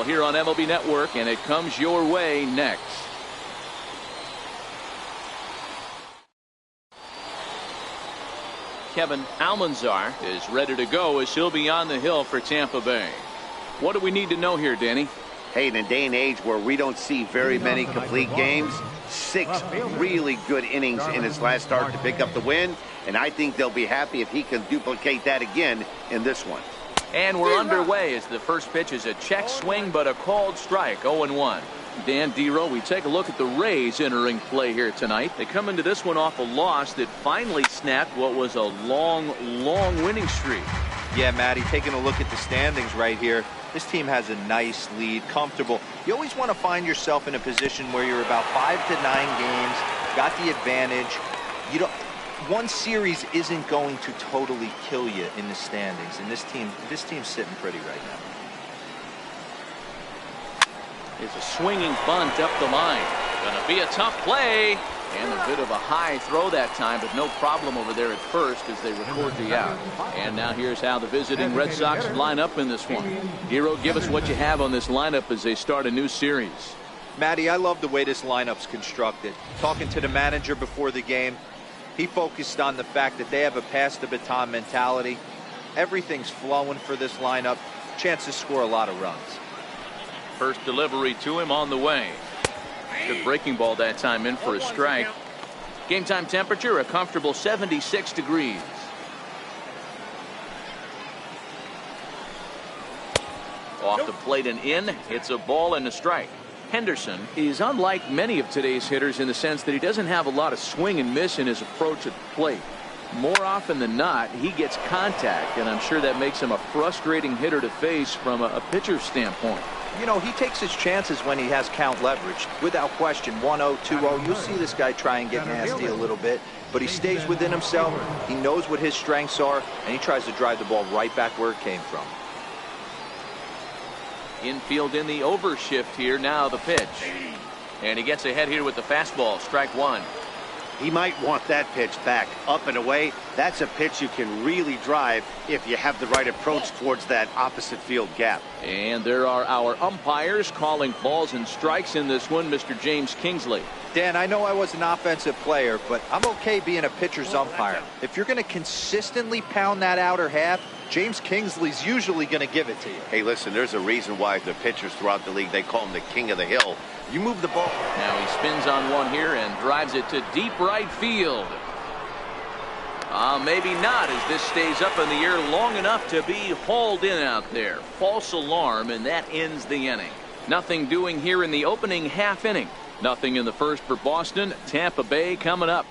baseball here on MLB Network, and it comes your way next. Kevin Almanzar is ready to go as he'll be on the hill for Tampa Bay. What do we need to know here, Danny? Hey, in a day and age where we don't see very many complete games, 6 really good innings in his last start to pick up the win, and I think they'll be happy if he can duplicate that again in this one. And we're underway as the first pitch is a check swing, but a called strike, 0-1. Dan Dero, we take a look at the Rays entering play here tonight. They come into this one off a loss that finally snapped what was a long winning streak. Yeah, Matty, taking a look at the standings right here, this team has a nice lead, comfortable. You always want to find yourself in a position where you're about 5 to 9 games, got the advantage. You don't. One series isn't going to totally kill you in the standings, and this team's sitting pretty right now. It's a swinging bunt up the line. Gonna be a tough play, and a bit of a high throw that time, but no problem over there at first as they record the out. And now here's how the visiting Red Sox line up in this one. Hero, give us what you have on this lineup as they start a new series. Matty, I love the way this lineup's constructed. Talking to the manager before the game, he focused on the fact that they have a pass the baton mentality. Everything's flowing for this lineup. Chance to score a lot of runs. First delivery to him on the way. Good breaking ball that time, in for a strike. Game time temperature a comfortable 76 degrees. Off the plate and in. It's a ball and a strike. Henderson is unlike many of today's hitters in the sense that he doesn't have a lot of swing and miss in his approach at the plate. More often than not, he gets contact, and I'm sure that makes him a frustrating hitter to face from a pitcher's standpoint. You know, he takes his chances when he has count leverage. Without question, 1-0, 2-0, you'll see this guy try and get nasty a little bit, but he stays within himself. He knows what his strengths are, and he tries to drive the ball right back where it came from. Infield in the overshift here. Now the pitch. And he gets ahead here with the fastball. Strike one. He might want that pitch back, up and away. That's a pitch you can really drive if you have the right approach towards that opposite field gap. And there are our umpires calling balls and strikes in this one. Mr. James Kingsley. Dan, I know I was an offensive player, but I'm okay being a pitcher's umpire. If you're going to consistently pound that outer half, James Kingsley's usually going to give it to you. Hey, listen, there's a reason why the pitchers throughout the league, they call him the king of the hill. You move the ball. Now he spins on one here and drives it to deep right field. Maybe not, as this stays up in the air long enough to be hauled in out there. False alarm, and that ends the inning. Nothing doing here in the opening half inning. Nothing in the first for Boston. Tampa Bay coming up.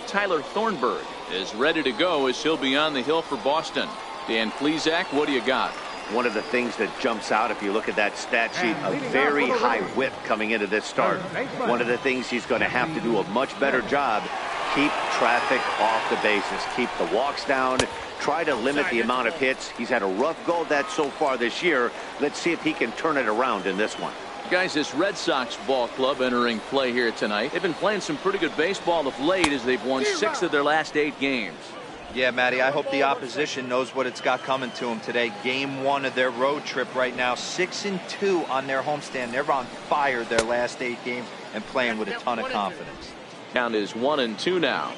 Tyler Thornburg is ready to go as he'll be on the hill for Boston. Dan Plesac, what do you got? One of the things that jumps out if you look at that stat sheet, a very high whip coming into this start. One of the things he's going to have to do a much better job, keep traffic off the bases, keep the walks down, try to limit the amount of hits. He's had a rough go of that so far this year. Let's see if he can turn it around in this one. Guys, this Red Sox ball club entering play here tonight. They've been playing some pretty good baseball of late as they've won 6 of their last 8 games. Yeah, Matty, I hope the opposition knows what it's got coming to them today. Game 1 of their road trip right now, 6-2 on their homestand. They're on fire their last 8 games and playing with a ton of confidence. Count is 1-2 now.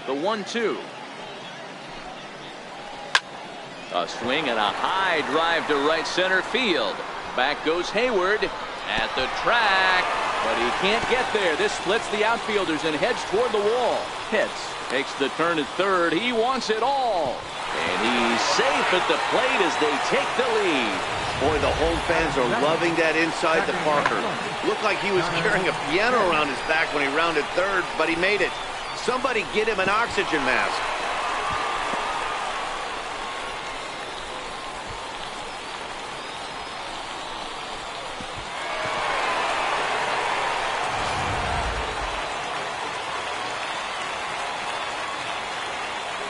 The 1-2. A swing and a high drive to right center field. Back goes Hayward at the track, but he can't get there. This splits the outfielders and heads toward the wall. Hits, takes the turn at third. He wants it all. And he's safe at the plate as they take the lead. Boy, the home fans are loving that inside the Parker. Looked like he was carrying a piano around his back when he rounded third, but he made it. Somebody get him an oxygen mask.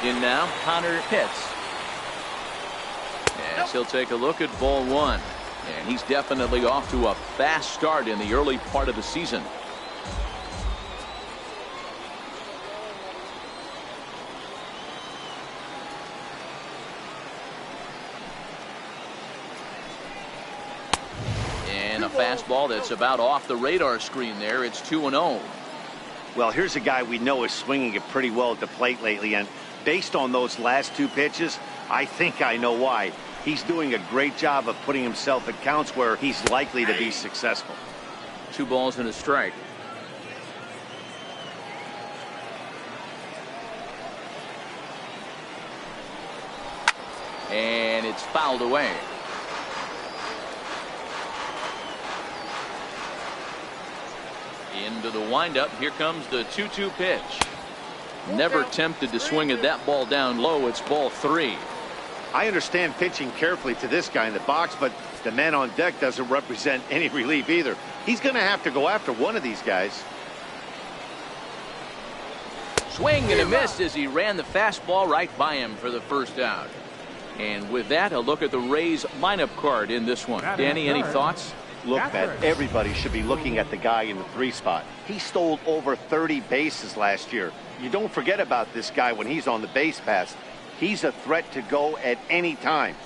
In now, Connor Pitts. As he'll take a look at ball 1. And he's definitely off to a fast start in the early part of the season. fastball that's about off the radar screen there. It's 2-0. Well, here's a guy we know is swinging it pretty well at the plate lately, and based on those last 2 pitches, I think I know why. He's doing a great job of putting himself at counts where he's likely to be successful. 2 balls and a strike. And it's fouled away. Into the windup. Here comes the 2-2 pitch. Never tempted to swing at that ball down low. It's ball 3. I understand pitching carefully to this guy in the box, but the man on deck doesn't represent any relief either. He's going to have to go after one of these guys. Swing and a miss as he ran the fastball right by him for the first out. And with that, a look at the Rays lineup card in this one. Danny, any thoughts? Look, Matt, everybody should be looking at the guy in the 3 spot. He stole over 30 bases last year. You don't forget about this guy when he's on the base pass. He's a threat to go at any time.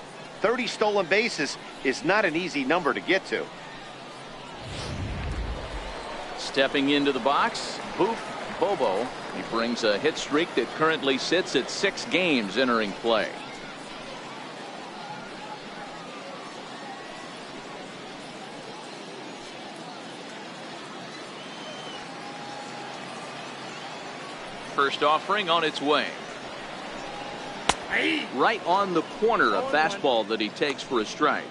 30 stolen bases is not an easy number to get to. Stepping into the box, Bobo. He brings a hit streak that currently sits at 6 games entering play. First offering on its way. Right on the corner, a fastball that he takes for a strike.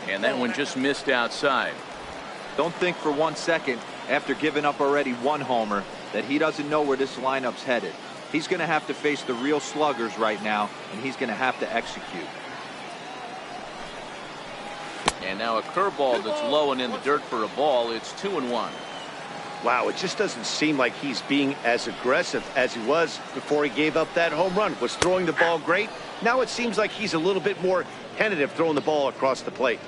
And that one just missed outside. Don't think for 1 second, after giving up already 1 homer, that he doesn't know where this lineup's headed. He's going to have to face the real sluggers right now, and he's going to have to execute. And now a curveball that's low and in the dirt for a ball. It's 2-1. Wow, it just doesn't seem like he's being as aggressive as he was before he gave up that home run. Was throwing the ball great. Now it seems like he's a little bit more tentative throwing the ball across the plate.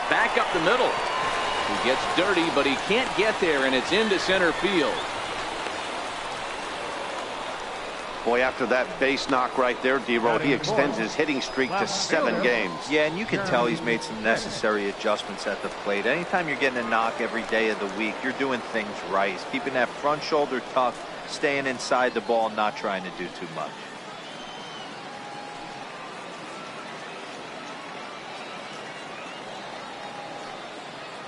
Back up the middle. He gets dirty, but he can't get there, and it's into center field. Boy, after that base knock right there, D-Roll, he extends his hitting streak to 7 games. Yeah, and you can tell he's made some necessary adjustments at the plate. Anytime you're getting a knock every day of the week, you're doing things right. He's keeping that front shoulder tucked, staying inside the ball, not trying to do too much.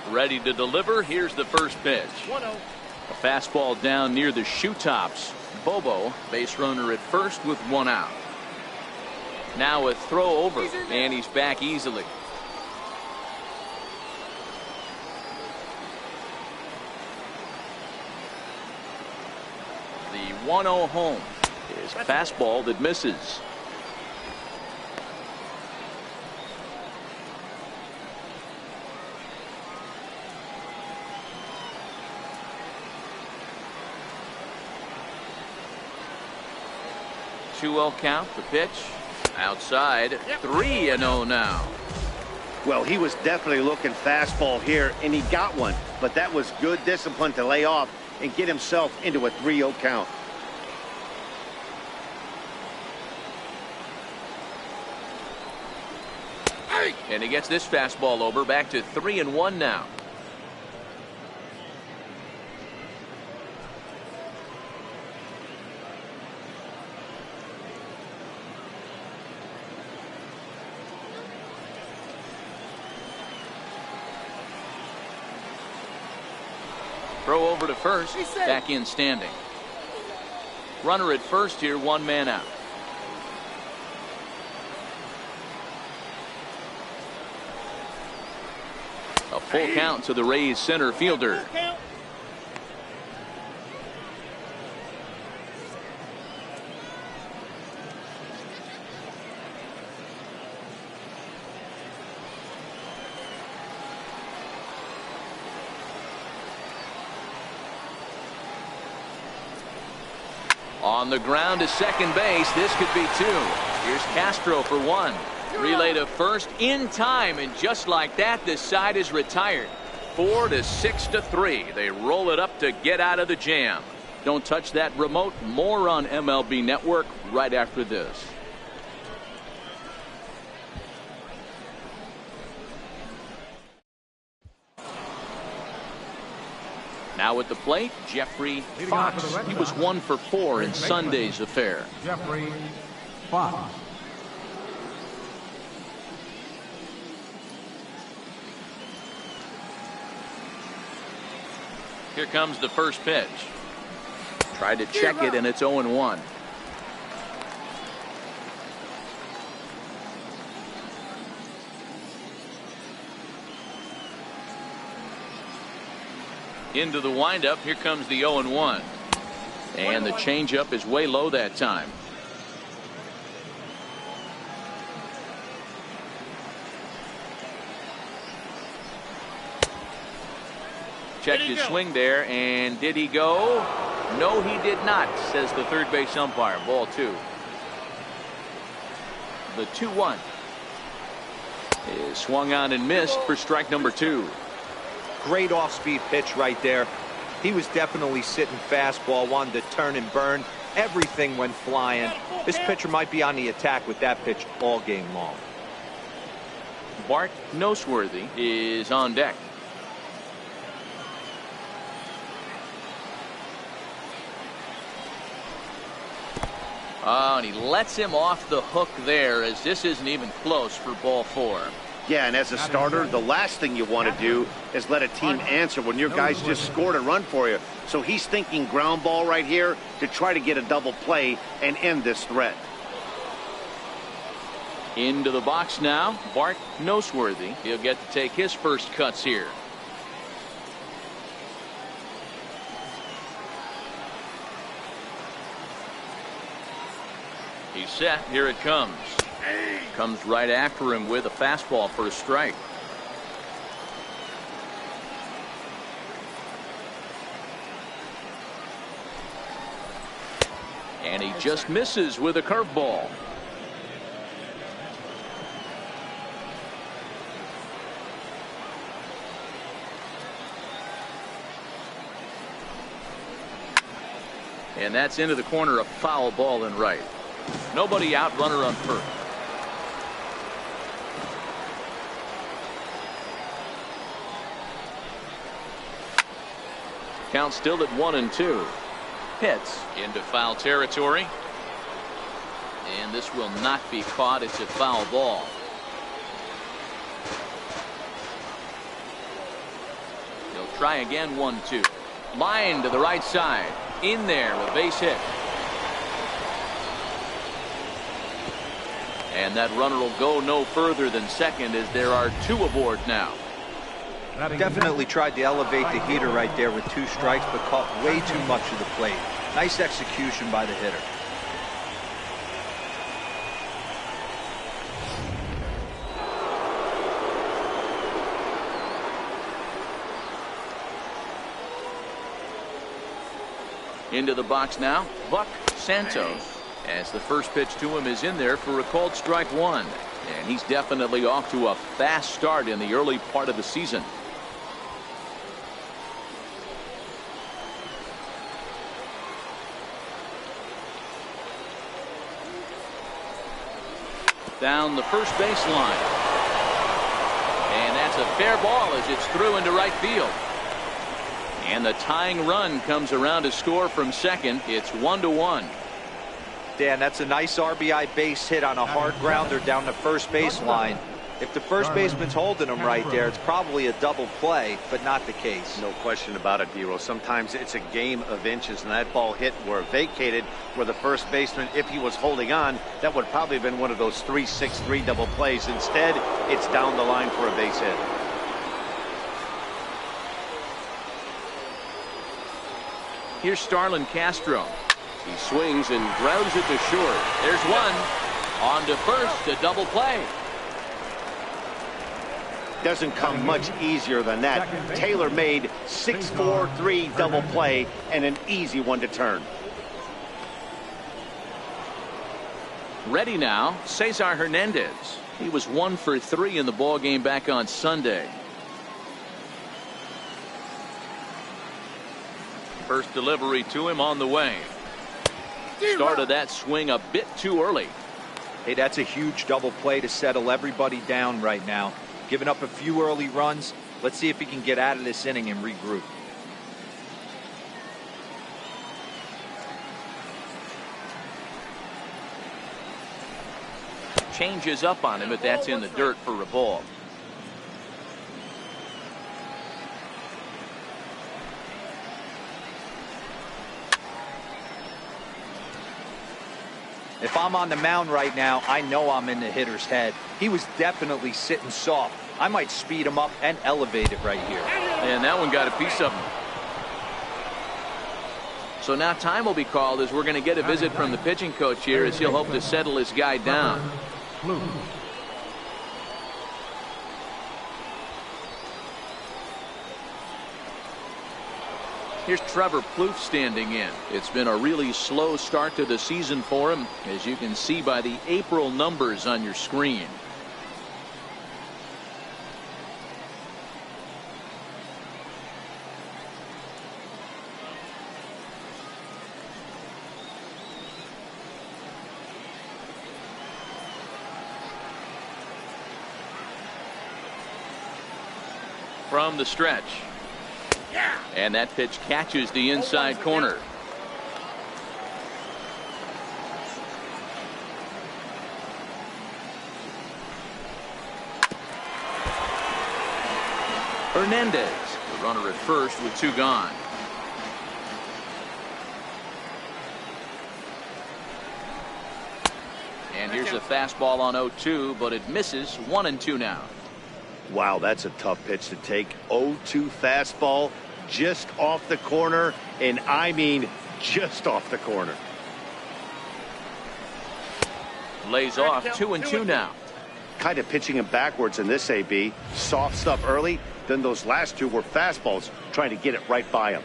Ready to deliver. Here's the first pitch. A fastball down near the shoe tops. Bobo, base runner at first with 1 out. Now a throw over, and he's back easily. The 1-0 home is fastball that misses. Two-0 count. The pitch outside. 3-0 now. Well, he was definitely looking fastball here, and he got one. But that was good discipline to lay off and get himself into a 3-0 count. And he gets this fastball over. Back to 3-1 now. Throw over to first. Back in standing. Runner at first here, 1 man out. A full count to the Rays center fielder. On the ground to second base. This could be two. Here's Castro for one. Relay to first in time, and just like that, this side is retired. 4-6-3. They roll it up to get out of the jam. Don't touch that remote. More on MLB Network right after this. Now at the plate, Jeffrey Soxs. He was 1 for 4 in Sunday's affair. Jeffrey Soxs. Here comes the first pitch. Tried to check it, and it's 0-1. Into the windup. Here comes the 0-1. And the changeup is way low that time. Checked his swing there, and did he go? No, he did not, says the third base umpire. Ball 2. The 2-1 is swung on and missed for strike number 2. Great off-speed pitch right there. He was definitely sitting fastball, wanted to turn and burn. Everything went flying. This pitcher might be on the attack with that pitch all game long. Bart Noseworthy is on deck. Oh, and he lets him off the hook there, as this isn't even close for ball 4. Yeah, and as a starter, the last thing you want to do is let a team answer when your guys just scored a run for you. So he's thinking ground ball right here to try to get a double play and end this threat. Into the box now, Bart Noseworthy. He'll get to take his first cuts here. He's set. Here it comes. Comes right after him with a fastball for a strike. And he just misses with a curveball. And that's into the corner, a foul ball and right. Nobody out, runner on first. Count still at 1-2. Hits into foul territory. And this will not be caught. It's a foul ball. He'll try again, 1-2. Line to the right side. In there, a base hit. And that runner will go no further than second, as there are 2 aboard now. Definitely tried to elevate the heater right there with 2 strikes, but caught way too much of the plate. Nice execution by the hitter. Into the box now, Buck Santos, as the first pitch to him is in there for a called strike 1. And he's definitely off to a fast start in the early part of the season. Down the first baseline. And that's a fair ball as it's through into right field. And the tying run comes around to score from second. It's 1-1. Dan, that's a nice RBI base hit on a hard grounder down the first baseline. If the first baseman's holding him right there, it's probably a double play, but not the case. No question about it, Dero. Sometimes it's a game of inches, and that ball hit where vacated where the first baseman, if he was holding on, that would probably have been one of those 3-6-3 double plays. Instead, it's down the line for a base hit. Here's Starlin Castro. He swings and grounds it to short. There's one. On to first, a double play. Doesn't come much easier than that. Tailor-made 6-4-3 double play, and an easy one to turn. Ready now, Cesar Hernandez. He was 1 for 3 in the ball game back on Sunday. First delivery to him on the way. Started that swing a bit too early. Hey, that's a huge double play to settle everybody down right now. Giving up a few early runs. Let's see if he can get out of this inning and regroup. Changes up on him, but that's in the dirt for a ball. If I'm on the mound right now, I know I'm in the hitter's head. He was definitely sitting soft. I might speed him up and elevate it right here. And that one got a piece of him. So now time will be called as we're going to get a visit from the pitching coach here as he'll hope to settle his guy down. Here's Trevor Plouffe standing in. It's been a really slow start to the season for him, as you can see by the April numbers on your screen. From the stretch. And that pitch catches the inside corner. Hernandez, the runner at first with 2 gone. And here's a fastball on 0-2, but it misses. 1-2 now. Wow, that's a tough pitch to take. 0-2 fastball just off the corner, and I mean just off the corner. Lays off. 2-2 now. Kind of pitching him backwards in this AB. Soft stuff early, then those last 2 were fastballs, trying to get it right by him.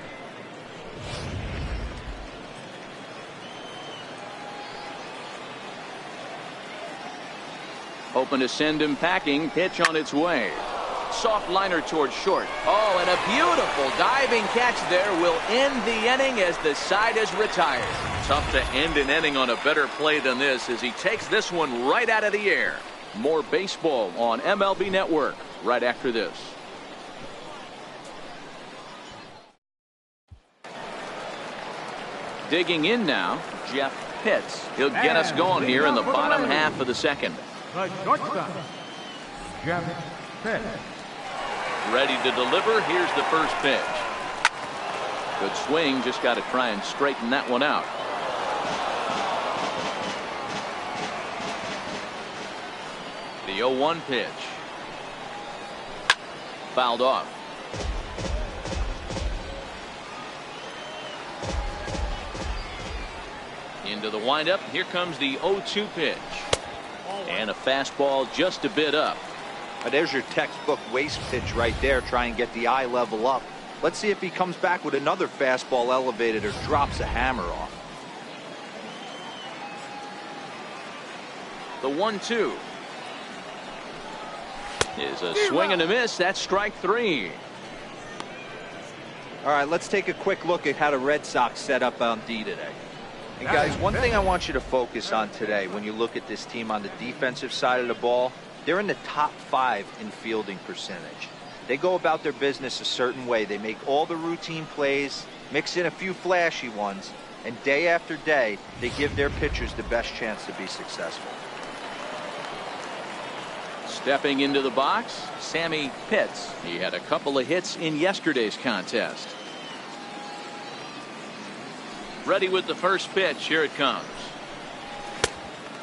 Hoping to send him packing. Pitch on its way. Soft liner towards short. Oh, and a beautiful diving catch there will end the inning as the side is retired. Tough to end an inning on a better play than this as he takes this one right out of the air. More baseball on MLB Network right after this. Digging in now, Jeff Pitts. He'll get us going here in the bottom half of the second. The shortstop, Jeff Pitts. Ready to deliver. Here's the first pitch. Good swing. Just got to try and straighten that one out. The 0-1 pitch. Fouled off. Into the windup. Here comes the 0-2 pitch. And a fastball just a bit up. There's your textbook waste pitch right there. Try and get the eye level up. Let's see if he comes back with another fastball elevated or drops a hammer off. The 1-2 is a swing and a miss. That's strike 3. All right, let's take a quick look at how the Red Sox set up on D today. And guys, one thing I want you to focus on today when you look at this team on the defensive side of the ball, they're in the top 5 in fielding percentage. They go about their business a certain way. They make all the routine plays, mix in a few flashy ones, and day after day, they give their pitchers the best chance to be successful. Stepping into the box, Sammy Pitts. He had a couple of hits in yesterday's contest. Ready with the first pitch. Here it comes.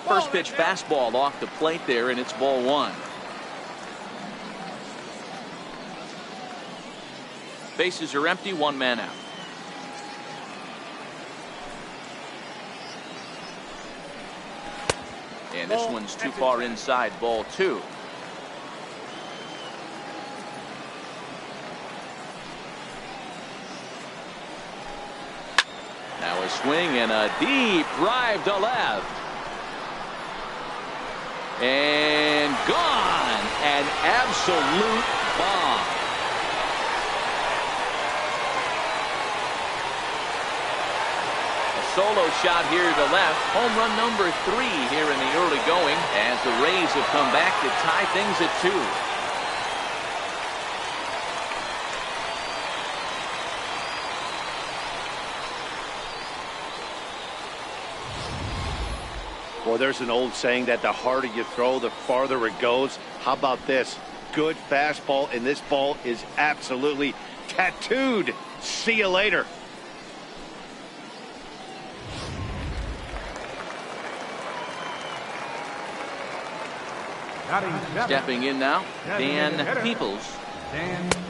First pitch fastball off the plate there, and it's ball 1. Bases are empty. 1 man out. And this one's too far inside. Ball 2. Now a swing and a deep drive to left. absolute bomb. A solo shot here to left. Home run number 3 here in the early going as the Rays have come back to tie things at 2. Well, there's an old saying that the harder you throw, the farther it goes. How about this? Good fastball, and this ball is absolutely tattooed. See you later. Stepping in now, Dan Peoples.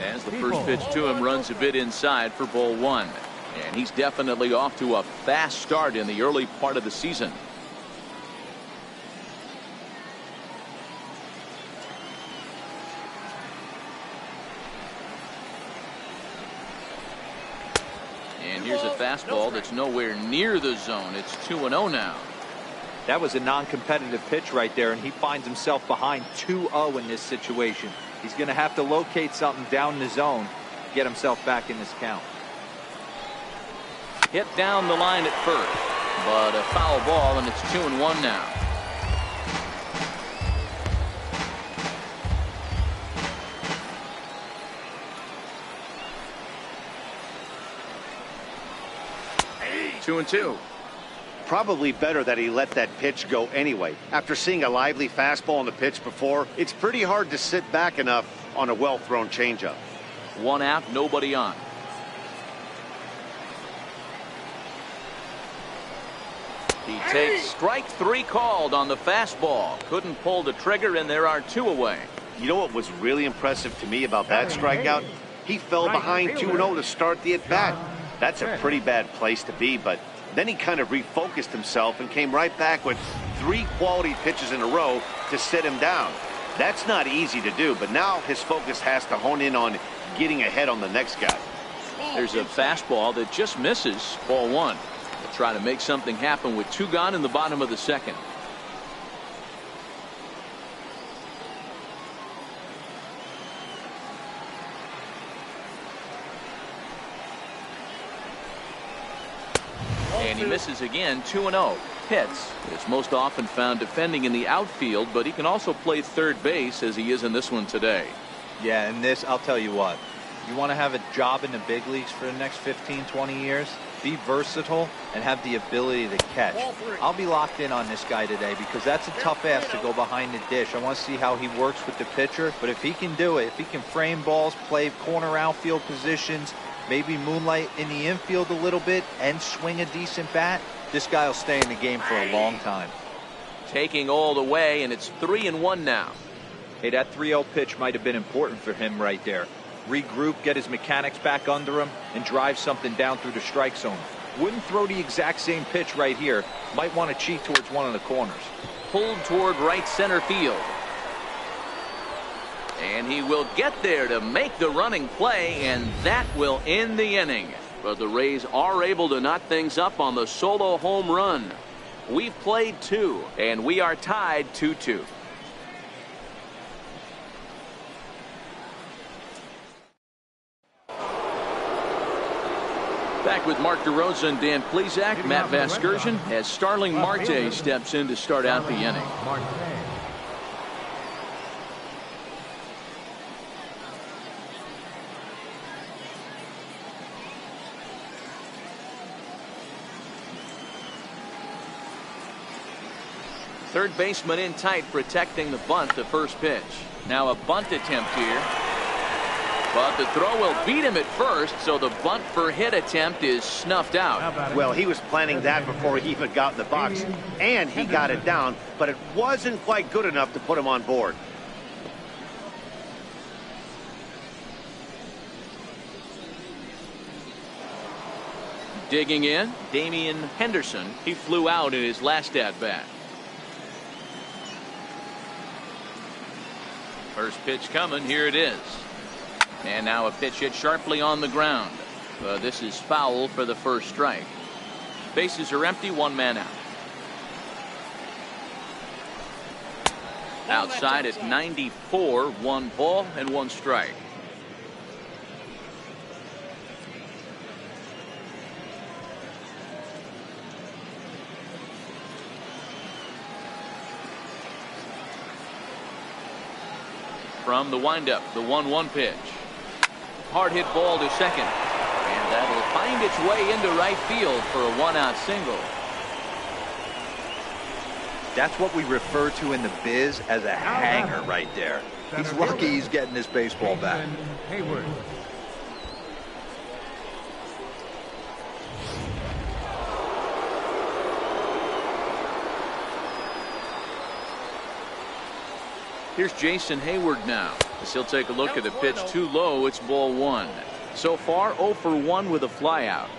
As the first pitch to him runs a bit inside for ball 1. And he's definitely off to a fast start in the early part of the season. And here's a fastball that's nowhere near the zone. It's 2-0 now. That was a non-competitive pitch right there, and he finds himself behind 2-0 in this situation. He's going to have to locate something down the zone, get himself back in this count. Hit down the line at first, but a foul ball, and it's 2-1 now. Two and two. Probably better that he let that pitch go anyway. After seeing a lively fastball on the pitch before, it's pretty hard to sit back enough on a well-thrown changeup. 1 out, nobody on. He takes strike 3 called on the fastball. Couldn't pull the trigger, and there are 2 away. You know what was really impressive to me about that strikeout? He fell behind 2-0 to start the at-bat. That's a pretty bad place to be, but then he kind of refocused himself and came right back with 3 quality pitches in a row to sit him down. That's not easy to do, but now his focus has to hone in on getting ahead on the next guy. There's a fastball that just misses, ball 1. They'll try to make something happen with 2 gone in the bottom of the second. And he misses again, 2-0. Pitts is most often found defending in the outfield, but he can also play third base as he is in this one today. Yeah, and this, I'll tell you what, you want to have a job in the big leagues for the next 15, 20 years? Be versatile and have the ability to catch. I'll be locked in on this guy today because that's a tough ass to go behind the dish. I want to see how he works with the pitcher, but if he can do it, if he can frame balls, play corner outfield positions, maybe moonlight in the infield a little bit and swing a decent bat, this guy will stay in the game for a long time. Taking all the way, and it's 3-1 now. Hey, that 3-0 pitch might have been important for him right there. Regroup, get his mechanics back under him, and drive something down through the strike zone. Wouldn't throw the exact same pitch right here. Might want to cheat towards one of the corners. Pulled toward right center field. And he will get there to make the running play, and that will end the inning. But the Rays are able to knot things up on the solo home run. We've played 2, and we are tied 2-2. Back with Mark DeRosa and Dan Plesac, Matt Vasgersian, as Starling Marte steps in to start out the inning. Third baseman in tight, protecting the bunt to first pitch. Now a bunt attempt here. But the throw will beat him at first, so the bunt for hit attempt is snuffed out. Well, he was planning that before he even got in the box, and he got it down, but it wasn't quite good enough to put him on board. Digging in, Damian Henderson. He flew out in his last at-bat. First pitch coming, here it is. And now a pitch hit sharply on the ground. This is foul for the first strike. Bases are empty, 1 man out. Outside at 94, 1 ball and 1 strike. From the windup, the 1-1 pitch. Hard hit ball to second. And that'll find its way into right field for a 1-out single. That's what we refer to in the biz as a hanger right there. He's lucky he's getting this baseball back. Hayward. Here's Jason Hayward now, as he'll take a look at the pitch too low. It's ball 1. So far 0 for 1 with a flyout.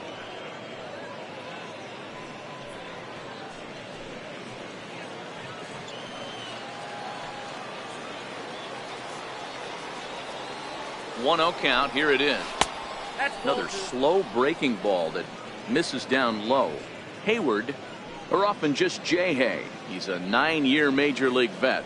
One-0 count. Here it is. Another slow breaking ball that misses down low. Hayward, or often just J-Hay. He's a 9-year major league vet.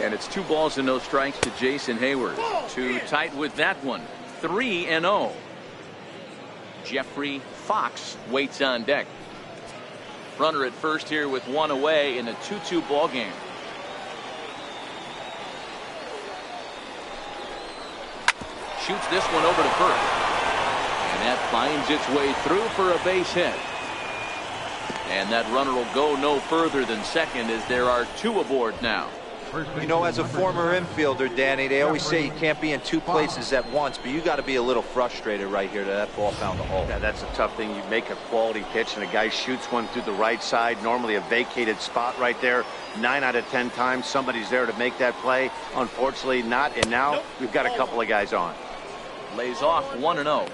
And it's 2 balls and no strikes to Jason Hayward. Too tight with that one. 3-0. Jeffrey Foxx waits on deck. Runner at first here with 1 away in a 2-2 ball game. Shoots this one over to first. And that finds its way through for a base hit. And that runner will go no further than second as there are 2 aboard now. You know, as a former infielder, Danny, they always say you can't be in 2 places at once, but you got to be a little frustrated right here that ball found the hole. Yeah, that's a tough thing. You make a quality pitch and a guy shoots one through the right side, normally a vacated spot right there. 9 out of 10 times somebody's there to make that play. Unfortunately not, and now we've got a couple of guys on. Lays off 1-0.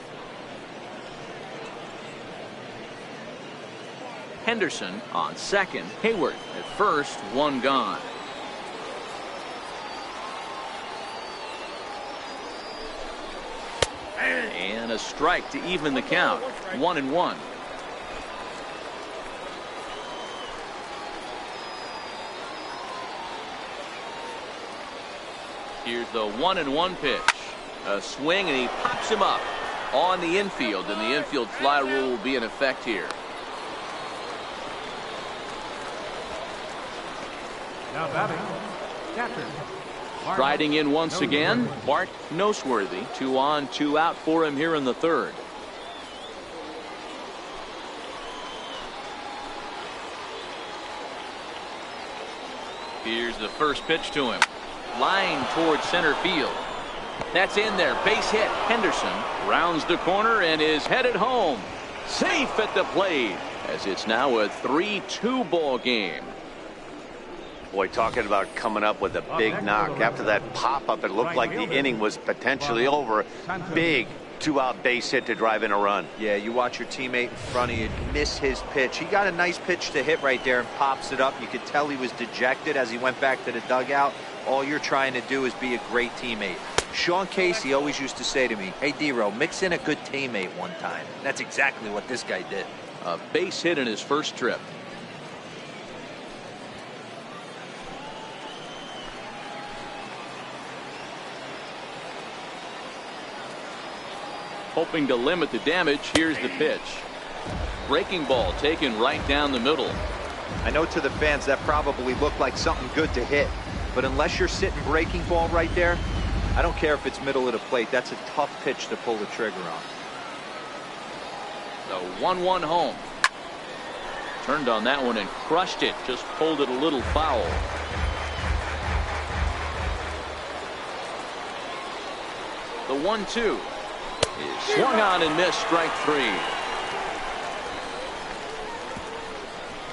Henderson on second. Hayward at first. 1 gone. And a strike to even the count. 1-1. Here's the 1-1 pitch. A swing, and he pops him up on the infield, and the infield fly rule will be in effect here. Now batting, catcher. Striding in once again, Bart Noseworthy. 2 on, 2 out for him here in the 3rd. Here's the first pitch to him. Line towards center field. That's in there. Base hit. Henderson rounds the corner and is headed home. Safe at the plate, as it's now a 3-2 ball game. Boy, talking about coming up with a big knock. After that pop-up, it looked like the inning was potentially over. Big 2-out base hit to drive in a run. Yeah, you watch your teammate in front of you miss his pitch. He got a nice pitch to hit right there and pops it up. You could tell he was dejected as he went back to the dugout. All you're trying to do is be a great teammate. Sean Casey always used to say to me, "Hey, D-Row, mix in a good teammate one time." That's exactly what this guy did. A base hit in his first trip. Hoping to limit the damage. Here's the pitch. Breaking ball taken right down the middle. I know to the fans that probably looked like something good to hit, but unless you're sitting breaking ball right there, I don't care if it's middle of the plate. That's a tough pitch to pull the trigger on. The 1-1 home. Turned on that one and crushed it. Just pulled it a little foul. The 1-2 is swung on and missed. Strike 3.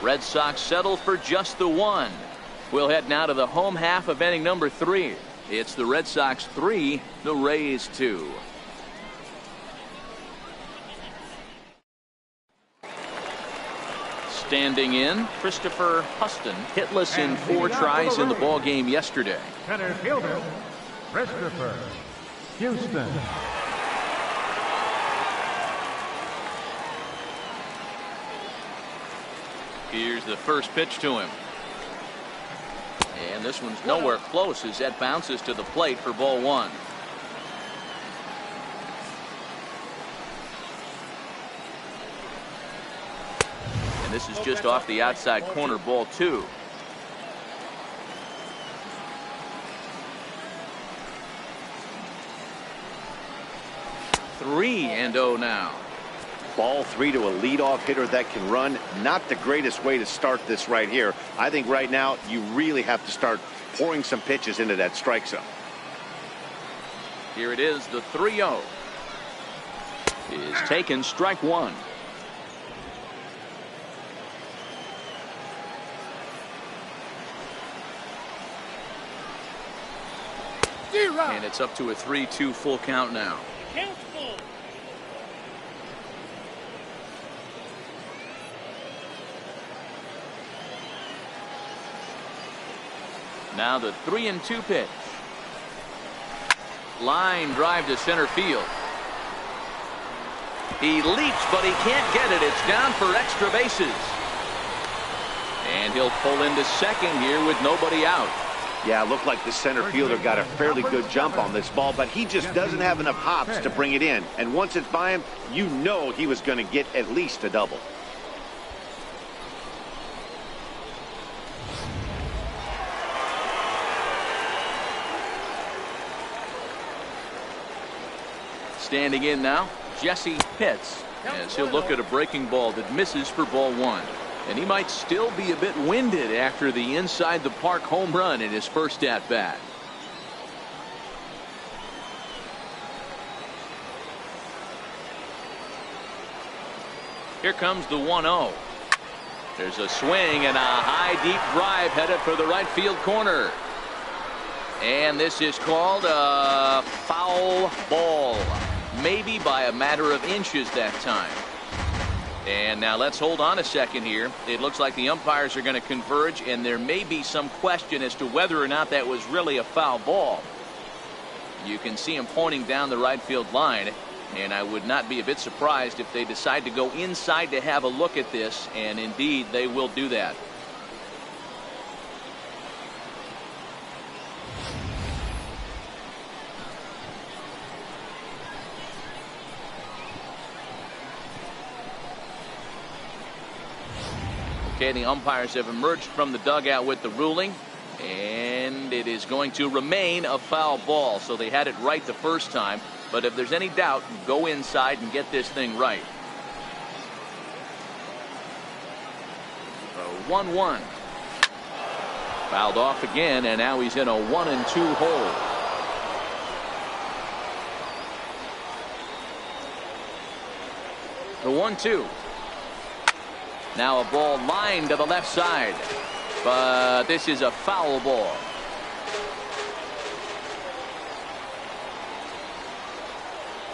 Red Sox settle for just the 1. We'll head now to the home half of inning number 3. It's the Red Sox 3, the Rays 2. Standing in, Christopher Huston, hitless in 4 tries in the ball game yesterday. Center fielder, Christopher Houston. Here's the first pitch to him. And this one's nowhere close as that bounces to the plate for ball one. And this is just off the outside corner, ball two. Three and oh now. Ball three to a leadoff hitter that can run. Not the greatest way to start this right here. I think right now you really have to start pouring some pitches into that strike zone. Here it is, the 3-0 is taken, strike one. And it's up to a 3-2 full count now. Now the 3-2 pitch. Line drive to center field. He leaps, but he can't get it. It's down for extra bases. And he'll pull into second here with nobody out. Yeah, it looked like the center fielder got a fairly good jump on this ball, but he just doesn't have enough hops to bring it in. And once it's by him, you know he was going to get at least a double. Standing in now, Jesse Pitts, as he'll look at a breaking ball that misses for ball one. And he might still be a bit winded after the inside the park home run in his first at bat. Here comes the 1-0. There's a swing and a high deep drive headed for the right field corner. And this is called a foul ball. Maybe by a matter of inches that time. And now let's hold on a second here. It looks like the umpires are going to converge, and there may be some question as to whether or not that was really a foul ball. You can see him pointing down the right field line, and I would not be a bit surprised if they decide to go inside to have a look at this, and indeed they will do that. Okay, the umpires have emerged from the dugout with the ruling, and it is going to remain a foul ball. So they had it right the first time, but if there's any doubt, go inside and get this thing right. 1-1. Fouled off again, and now he's in a 1-2 hole. The 1-2. Now a ball lined to the left side, but this is a foul ball.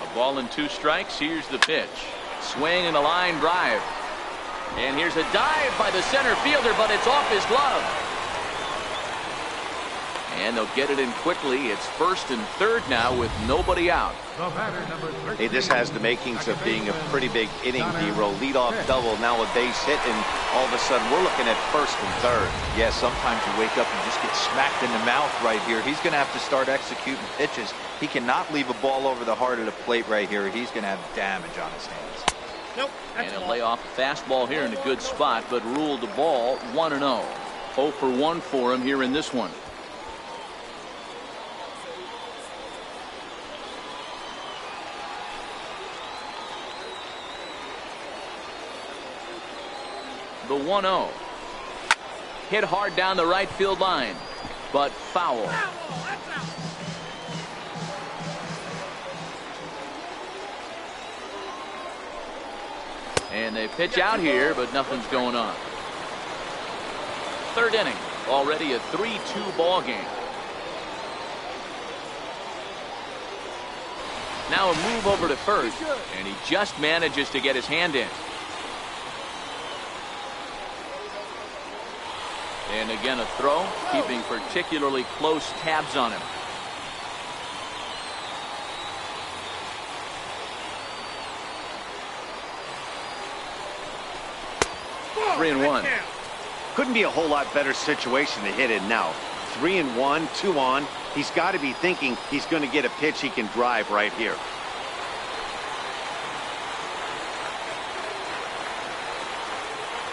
A ball and two strikes. Here's the pitch. Swing and a line drive. And here's a dive by the center fielder, but it's off his glove. And they'll get it in quickly. It's first and third now with nobody out. Hey, this has the makings of being a pretty big inning, D-roll. Leadoff double, now a base hit, and all of a sudden we're looking at first and third. Yeah, sometimes you wake up and just get smacked in the mouth right here. He's going to have to start executing pitches. He cannot leave a ball over the heart of the plate right here. He's going to have damage on his hands. Nope. And he'll lay off a fastball here in a good spot, but ruled the ball 1-0. 0 for 1 for him here in this one. The 1-0. Hit hard down the right field line, but foul. And they pitch out here, but nothing's going on. Third inning, already a 3-2 ball game. Now a move over to first, and he just manages to get his hand in. And again a throw, keeping particularly close tabs on him. 3-1. Couldn't be a whole lot better situation to hit in now. 3-1, 2 on. He's got to be thinking he's going to get a pitch he can drive right here.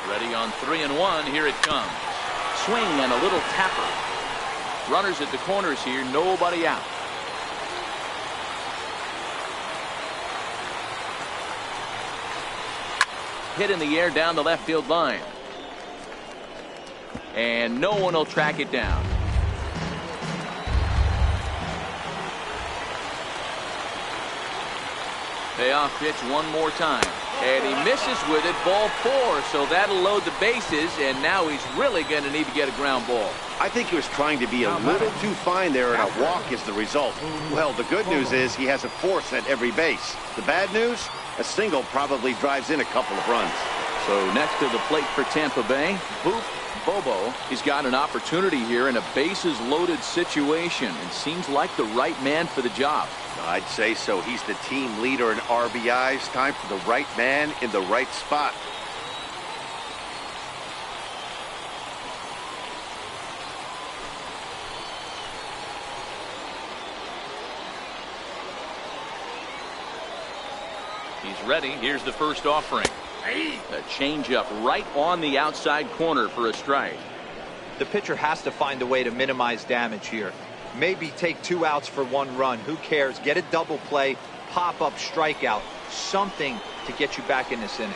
Ready on 3-1. Here it comes. Swing and a little tapper. Runners at the corners here. Nobody out. Hit in the air down the left field line. And no one will track it down. Payoff pitch one more time. And he misses with it. Ball 4. So that'll load the bases. And now he's really going to need to get a ground ball. I think he was trying to be a little too fine there, and a walk is the result. Well, the good news is he has a force at every base. The bad news? A single probably drives in a couple of runs. So next to the plate for Tampa Bay, Bobo. He's got an opportunity here in a bases loaded situation and seems like the right man for the job. I'd say so. He's the team leader in RBIs. Time for the right man in the right spot. He's ready. Here's the first offering. A changeup right on the outside corner for a strike. The pitcher has to find a way to minimize damage here. Maybe take 2 outs for 1 run. Who cares? Get a double play, pop up, strikeout. Something to get you back in this inning.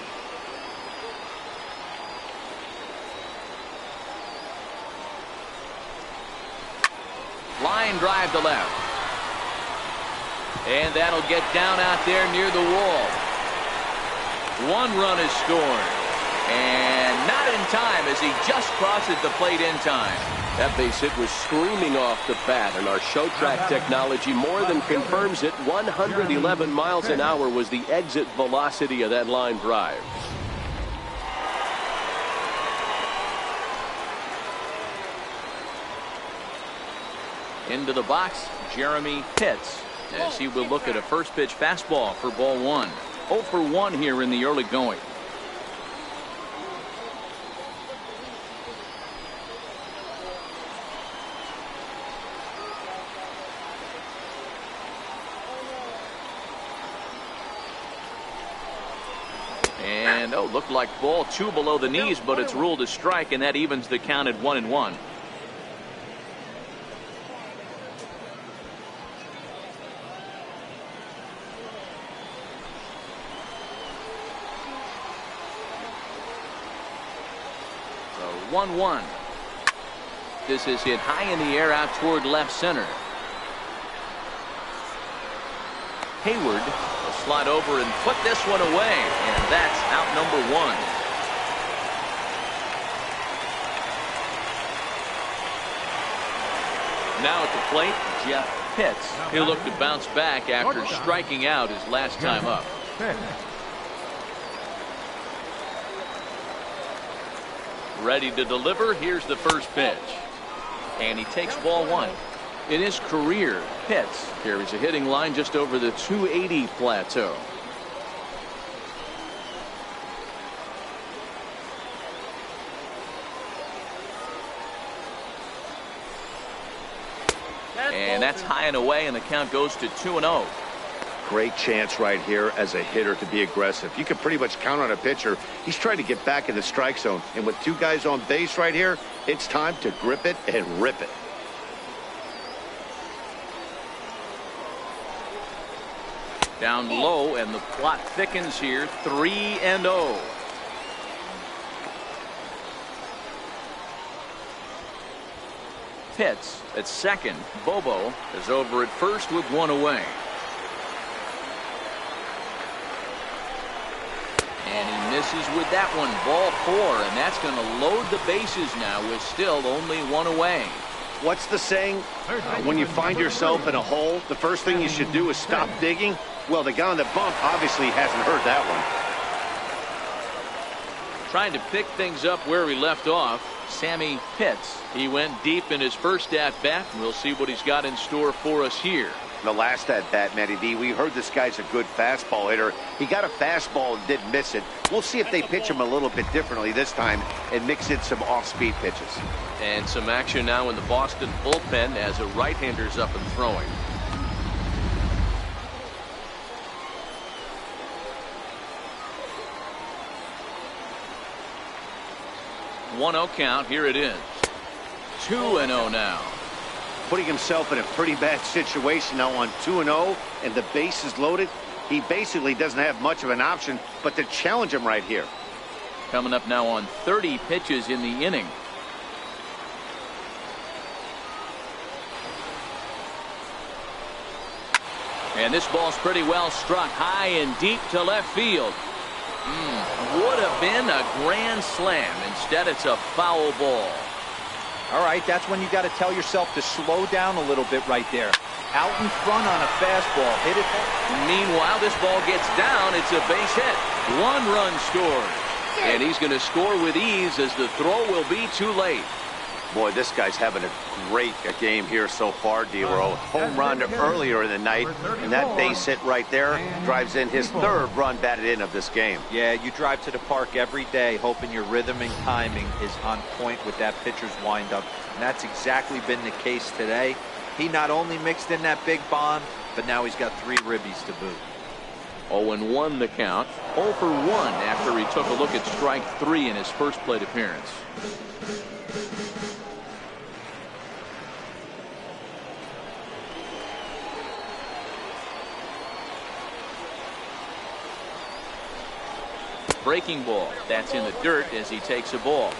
Line drive to left. And that'll get down out there near the wall. 1 run is scored. And not in time as he just crosses the plate in time. That base hit was screaming off the bat, and our show track technology more than confirms it. 111 miles an hour was the exit velocity of that line drive. Into the box, Jeremy Pitts, as he will look at a first pitch fastball for ball 1. 0 for 1 here in the early going. And looked like ball 2 below the knees, but it's ruled a strike, and that evens the count at 1-1. So 1-1. This is hit high in the air out toward left center. Hayward will slide over and put this one away, and that's out number 1. Now at the plate, Jeff Pitts. He'll look to bounce back after striking out his last time up. Ready to deliver. Here's the first pitch. And he takes ball 1. In his career, Pitts carries a hitting line just over the 280 plateau. And that's high and away, and the count goes to 2-0. Great chance right here as a hitter to be aggressive. You can pretty much count on a pitcher. He's trying to get back in the strike zone. And with 2 guys on base right here, it's time to grip it and rip it. Down low, and the plot thickens here. 3-0. Pitts at second. Bobo is over at first with 1 away. And he misses with that one. Ball 4, and that's going to load the bases now with still only 1 away. What's the saying? When you find yourself in a hole, the first thing you should do is stop digging. Well, the guy on the bump obviously hasn't heard that one. Trying to pick things up where he left off, Sammy Pitts. He went deep in his first at bat. We'll see what he's got in store for us here. The last at bat, Matty D, we heard this guy's a good fastball hitter. He got a fastball and didn't miss it. We'll see if they pitch him a little bit differently this time and mix in some off-speed pitches. And some action now in the Boston bullpen as a right-hander's up and throwing. 1-0 count. Here it is. 2-0 now. Putting himself in a pretty bad situation now on 2-0 and the base is loaded. He basically doesn't have much of an option but to challenge him right here. Coming up now on 30 pitches in the inning. And this ball's pretty well struck high and deep to left field. Would have been a grand slam. Instead, it's a foul ball. All right, that's when you got to tell yourself to slow down a little bit right there. Out in front on a fastball. Hit it. Meanwhile, this ball gets down. It's a base hit. 1 run scored. And he's going to score with ease as the throw will be too late. Boy, this guy's having a great game here so far, D-Roll. Home run earlier in the night, and that base hit right there drives in his 3rd run batted in of this game. Yeah, you drive to the park every day hoping your rhythm and timing is on point with that pitcher's windup, and that's exactly been the case today. He not only mixed in that big bomb, but now he's got 3 ribbies to boot. 0-1 the count. 0 for 1 after he took a look at strike 3 in his first plate appearance. Breaking ball. That's in the dirt as he takes a ball.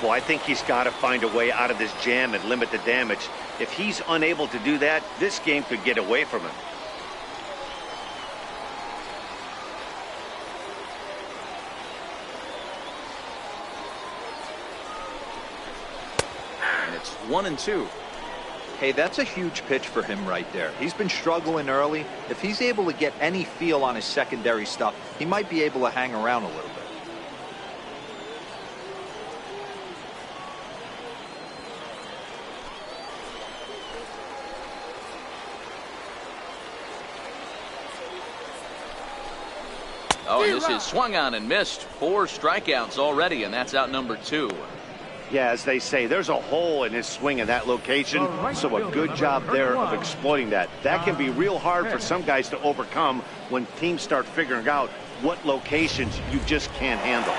Well, I think he's got to find a way out of this jam and limit the damage. If he's unable to do that, this game could get away from him. And it's 1-2. Hey, that's a huge pitch for him right there. He's been struggling early. If he's able to get any feel on his secondary stuff, he might be able to hang around a little bit. Oh, and this is swung on and missed. 4 strikeouts already, and that's out number 2. Yeah, as they say, there's a hole in his swing in that location, so a good job there of exploiting that. That can be real hard for some guys to overcome when teams start figuring out what locations you just can't handle.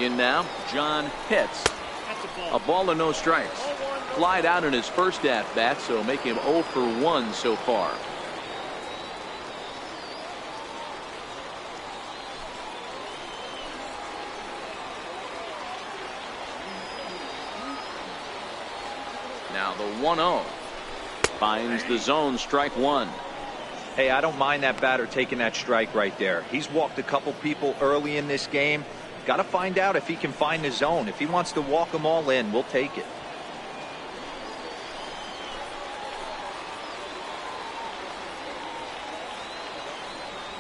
In now, John Pitts. A ball and no strikes. Flied out in his first at-bat, so make him 0 for 1 so far. Now the 1-0 finds the zone, strike 1. Hey, I don't mind that batter taking that strike right there. He's walked a couple people early in this game. Got to find out if he can find the zone. If he wants to walk them all in, we'll take it.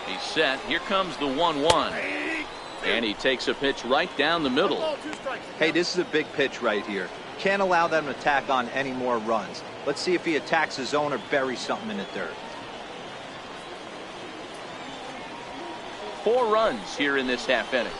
He's set. Here comes the 1-1. And he takes a pitch right down the middle. Hey, this is a big pitch right here. Can't allow them to tack on any more runs. Let's see if he attacks the zone or buries something in the dirt. 4 runs here in this half inning.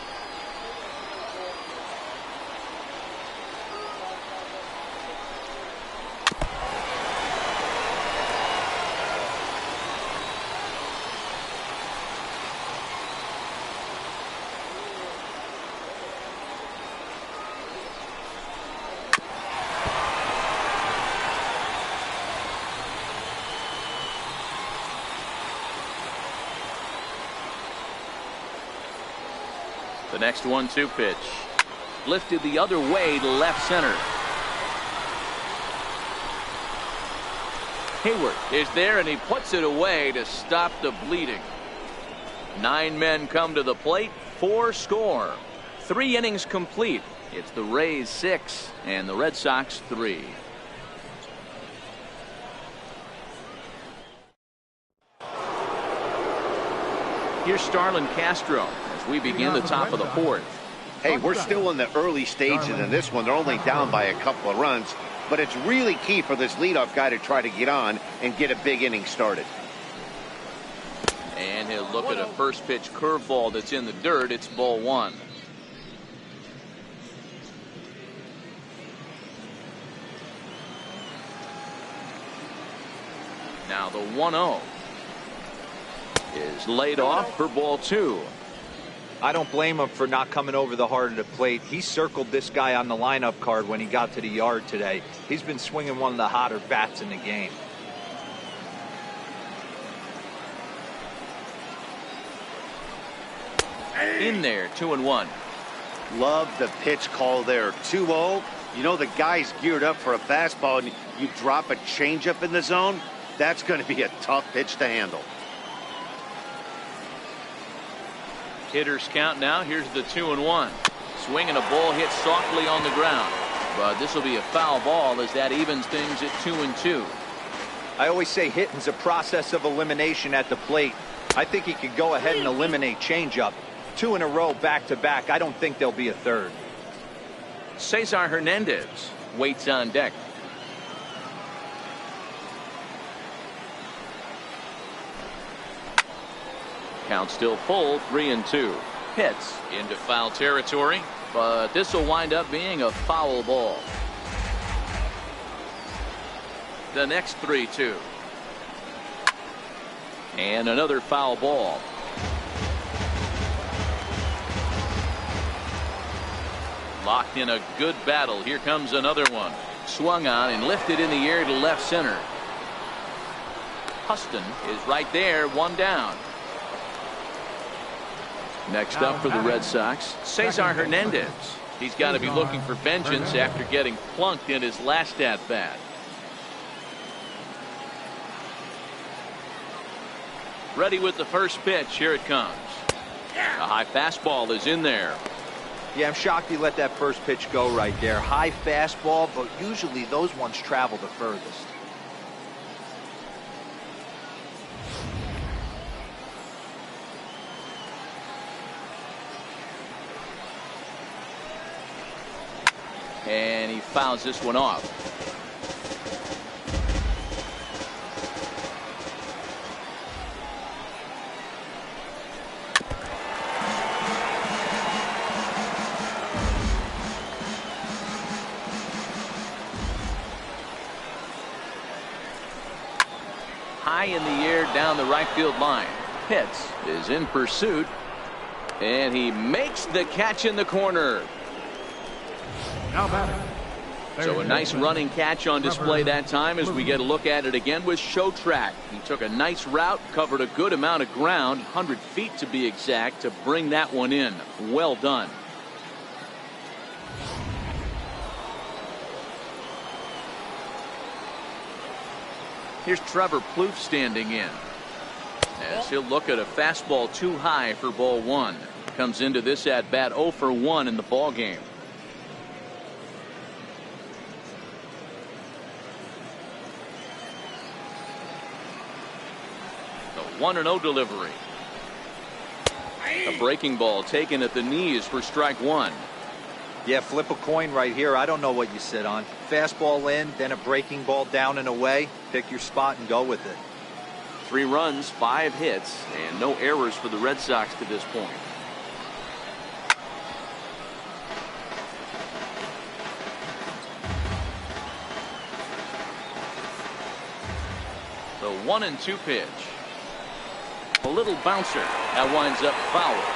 The next 1-2 pitch lifted the other way to left center. Hayward is there and he puts it away to stop the bleeding. 9 men come to the plate, 4 score. 3 innings complete. It's the Rays 6 and the Red Sox 3. Here's Starlin Castro as we begin the top of the 4th. Hey, we're still in the early stages in this one. They're only down by a couple of runs, but it's really key for this leadoff guy to try to get on and get a big inning started. And he'll look at a first pitch curveball that's in the dirt. It's ball one. Now the 1-0 is laid off for ball two. I don't blame him for not coming over the heart of the plate. He circled this guy on the lineup card when he got to the yard today. He's been swinging one of the hotter bats in the game. In there, 2-1. Love the pitch call there. 2-0. You know the guy's geared up for a fastball, and you drop a changeup in the zone. That's going to be a tough pitch to handle. Hitters count now. Here's the 2-1. Swing and a ball hit softly on the ground. But this will be a foul ball as that evens things at 2-2. I always say hitting's a process of elimination at the plate. I think he could go ahead and eliminate changeup. 2 in a row back to back. I don't think there'll be a third. Cesar Hernandez waits on deck. Count still full, 3-2. Hits into foul territory, but this will wind up being a foul ball. The next 3-2. And another foul ball. Locked in a good battle. Here comes another one. Swung on and lifted in the air to left center. Huston is right there, one down. Next up for the Red Sox, Cesar Hernandez. He's got to be looking for vengeance after getting plunked in his last at-bat. Ready with the first pitch. Here it comes. A high fastball is in there. Yeah, I'm shocked he let that first pitch go right there. High fastball, but usually those ones travel the furthest. And he fouls this one off. High in the air down the right field line. Pitts is in pursuit, and he makes the catch in the corner. Now batting. So a nice running catch on display that time as we get a look at it again with Show Track. He took a nice route, covered a good amount of ground, 100 feet to be exact, to bring that one in. Well done. Here's Trevor Plouffe standing in as he'll look at a fastball too high for ball one. Comes into this at bat 0 for 1 in the ball game. The 1-0 delivery. A breaking ball taken at the knees for strike one. Yeah, flip a coin right here. I don't know what you sit on. Fastball in, then a breaking ball down and away. Pick your spot and go with it. 3 runs, 5 hits, and no errors for the Red Sox to this point. The 1-2 pitch. A little bouncer. That winds up foul.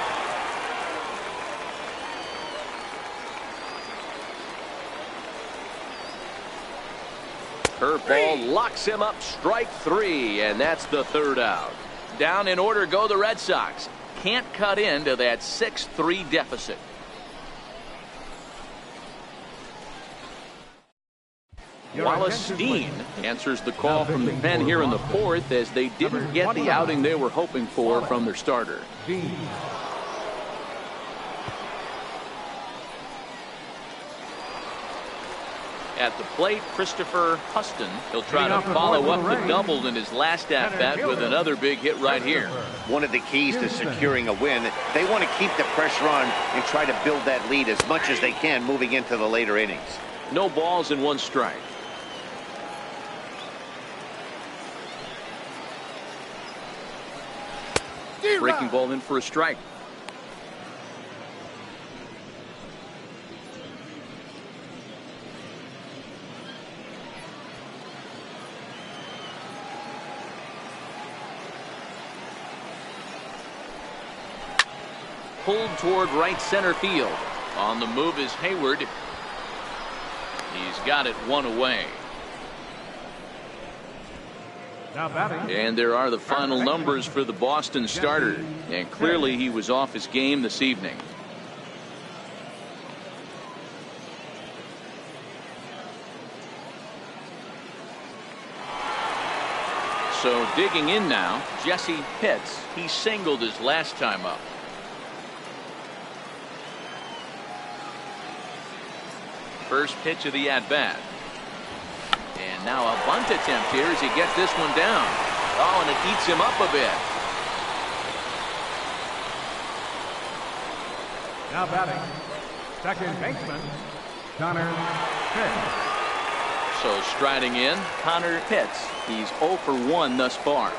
Curveball locks him up, strike 3, and that's the 3rd out. Down in order go the Red Sox. Can't cut into that 6-3 deficit. Wallace Steen answers the call from the pen here in the 4th as they didn't get the outing they were hoping for from their starter. At the plate, Christopher Huston. He'll try to follow up the double in his last at-bat with another big hit right here. one of the keys to securing a win. They want to keep the pressure on and try to build that lead as much as they can moving into the later innings. No balls and 1 strike. Breaking ball in for a strike. Pulled toward right center field. On the move is Hayward. He's got it 1 away. Now batting. And there are the final numbers for the Boston starter. And clearly he was off his game this evening. So digging in now, Jesse Pitts. He singled his last time up. First pitch of the at-bat. And now a bunt attempt here as he gets this one down. Oh, and it eats him up a bit. Now batting. Second baseman, Connor Pitts. So striding in, Connor Pitts. He's 0 for 1 thus far.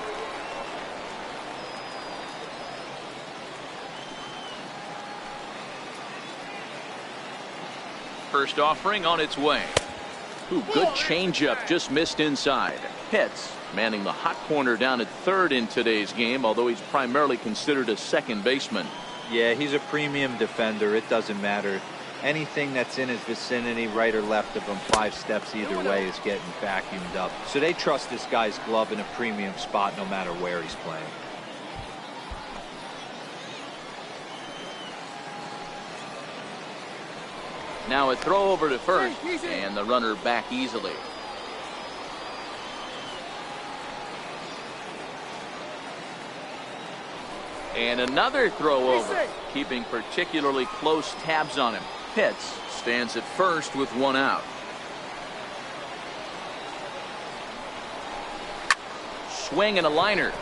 First offering on its way. Ooh, good changeup, just missed inside. Pitts manning the hot corner down at third in today's game, although he's primarily considered a second baseman. Yeah, he's a premium defender. It doesn't matter. Anything that's in his vicinity, right or left of him, 5 steps either way, is getting vacuumed up. So they trust this guy's glove in a premium spot no matter where he's playing. Now a throw over to first, and the runner back easily. And another throw over, keeping particularly close tabs on him. Pitts stands at first with 1 out. Swing and a liner.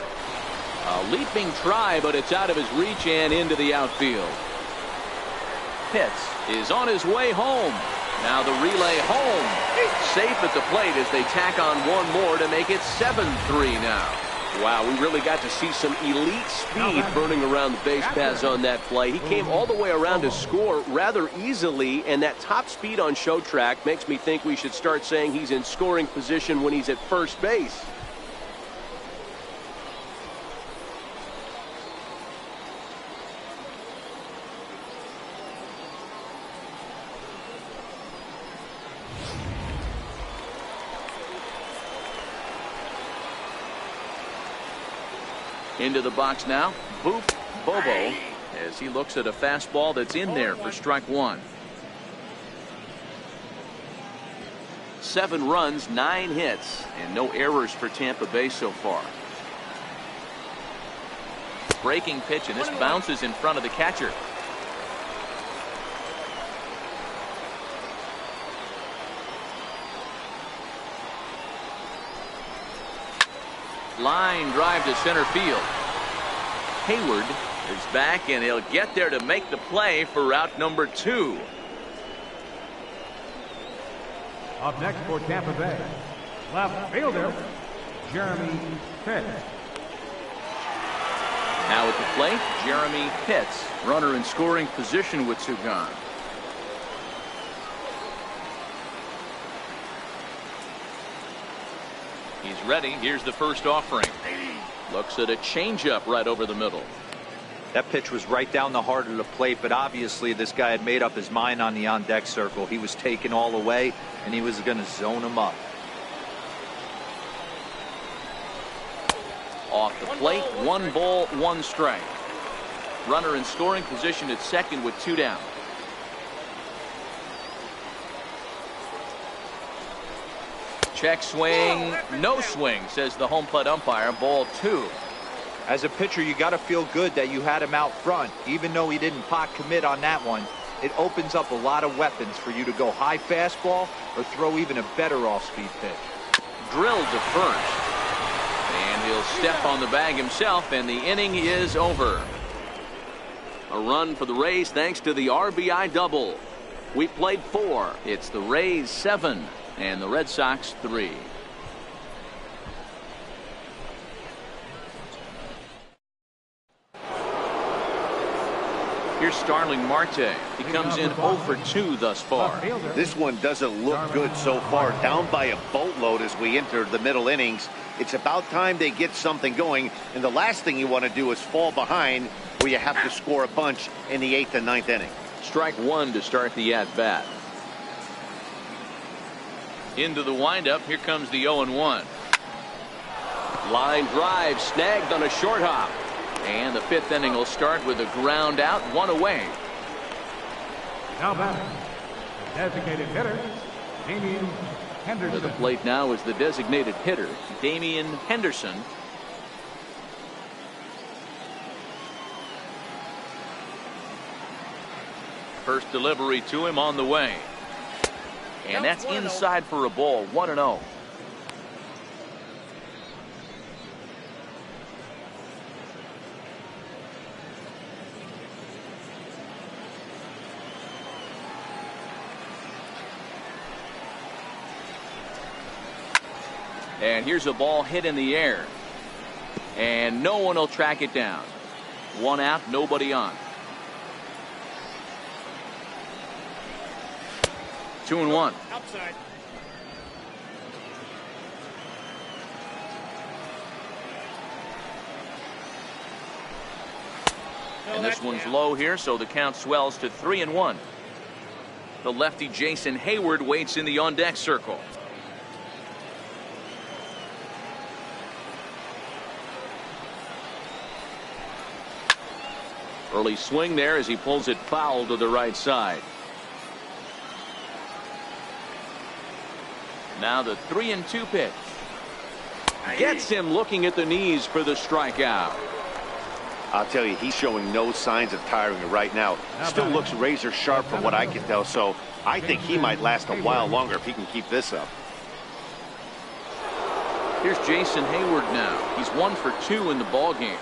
A leaping try, but it's out of his reach and into the outfield. Pitts is on his way home. Now the relay home. Safe at the plate as they tack on 1 more to make it 7-3 now. Wow, we really got to see some elite speed burning around the base paths on that play. He came all the way around to score rather easily, and that top speed on show track makes me think we should start saying he's in scoring position when he's at first base. Into the box now, Boop Bobo, as he looks at a fastball that's in there for strike 1. 7 runs, 9 hits, and no errors for Tampa Bay so far. Breaking pitch, and this bounces in front of the catcher. Line drive to center field. Hayward is back, and he'll get there to make the play for route number 2. Up next for Tampa Bay, left fielder, Jeremy Pitts. Now at the plate, Jeremy Pitts, runner in scoring position with 2 gone. He's ready. Here's the first offering. Looks at a changeup right over the middle. That pitch was right down the heart of the plate, but obviously this guy had made up his mind on the on-deck circle. He was taken all the way, and he was going to zone him up. Off the plate, 1 ball, 1 strike. Runner in scoring position at second with 2 down. Check swing, no swing, says the home plate umpire. Ball 2. As a pitcher, you got to feel good that you had him out front. Even though he didn't pot commit on that one, it opens up a lot of weapons for you to go high fastball or throw even a better off-speed pitch. Drilled to first. And He'll step on the bag himself, and the inning is over. A run for the Rays thanks to the RBI double. We played 4. It's the Rays 7 and the Red Sox 3. Here's Starling Marte. He comes in 0 for 2 thus far. This one doesn't look good so far. Down by a boatload as we enter the middle innings. It's about time they get something going. And the last thing you want to do is fall behind where you have to score a bunch in the 8th and 9th inning. Strike 1 to start the at-bat. Into the windup. Here comes the 0-1. Line drive snagged on a short hop. And the 5th inning will start with a ground out, 1 away. Now batting, the designated hitter, Damian Henderson. To the plate now is the designated hitter, Damian Henderson. First delivery to him on the way. And that's inside for a ball, 1-0. And here's a ball hit in the air. And no one will track it down. 1 out, nobody on. 2-1. Outside. And this one's low here, so the count swells to 3-1. The lefty Jason Hayward waits in the on-deck circle. Early swing there as he pulls it foul to the right side. Now the 3-2 pitch. Gets him looking at the knees for the strikeout. I'll tell you, he's showing no signs of tiring right now. Still looks razor sharp from what I can tell, so I think he might last a while longer if he can keep this up. Here's Jason Hayward now. He's 1 for 2 in the ballgame.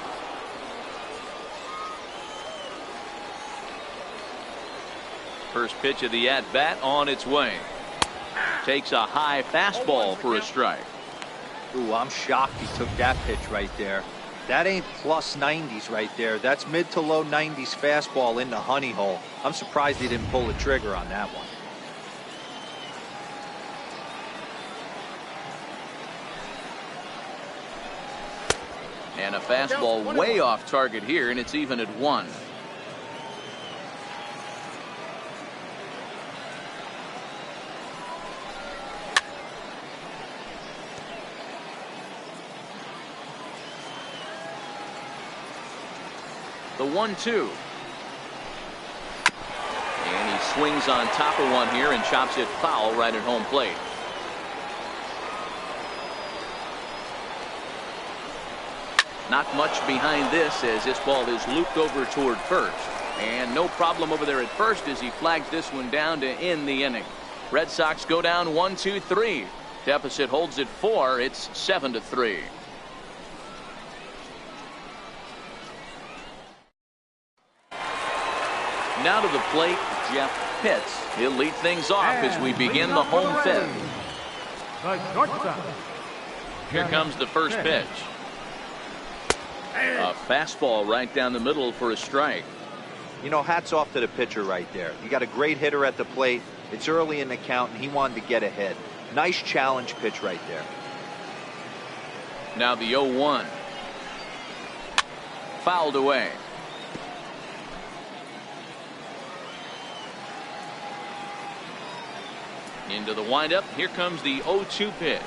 First pitch of the at-bat on its way. Takes a high fastball for a strike. Ooh, I'm shocked he took that pitch right there. That ain't plus 90s right there. That's mid to low 90s fastball in the honey hole. I'm surprised he didn't pull the trigger on that one. And a fastball way off target here, and it's even at 1. The 1-2. And he swings on top of one here and chops it foul right at home plate. Not much behind this as this ball is looped over toward first. And no problem over there at first as he flags this one down to end the inning. Red Sox go down 1-2-3. Deficit holds at 4. It's 7-3. Now to the plate, Jeff Pitts. He'll lead things off as we begin the home fifth. The shortstop. Here comes the first pitch. A fastball right down the middle for a strike. You know, hats off to the pitcher right there. You got a great hitter at the plate. It's early in the count, and he wanted to get ahead. Nice challenge pitch right there. Now the 0-1. Fouled away. Into the windup. Here comes the 0-2 pitch.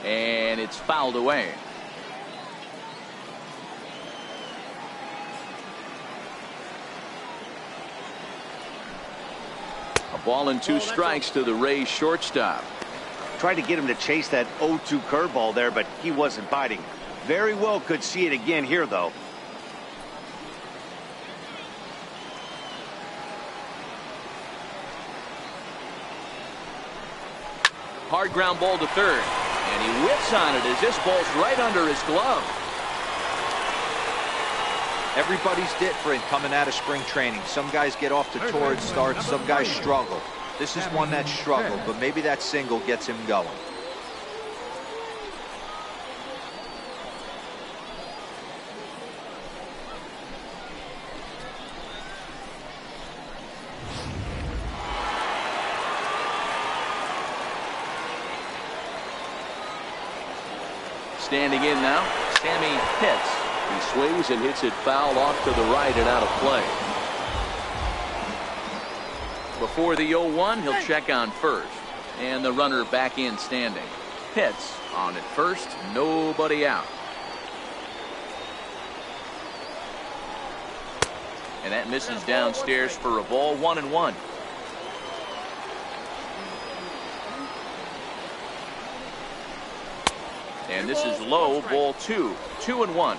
And it's fouled away. A ball and 2 strikes to the Rays shortstop. Tried to get him to chase that 0-2 curveball there, but he wasn't biting. Very well could see it again here, though. Hard ground ball to third. And he whips on it as this ball's right under his glove. Everybody's different coming out of spring training. Some guys get off to torrid starts, some guys struggle. This is one that struggled, but maybe that single gets him going. Standing in now, Sammy Pitts. He swings and hits it foul off to the right and out of play. Before the 0-1, he'll check on first. And the runner back in standing. Pitts on at first, nobody out. And that misses downstairs for a ball, 1-1. And this is low, ball 2, 2-1.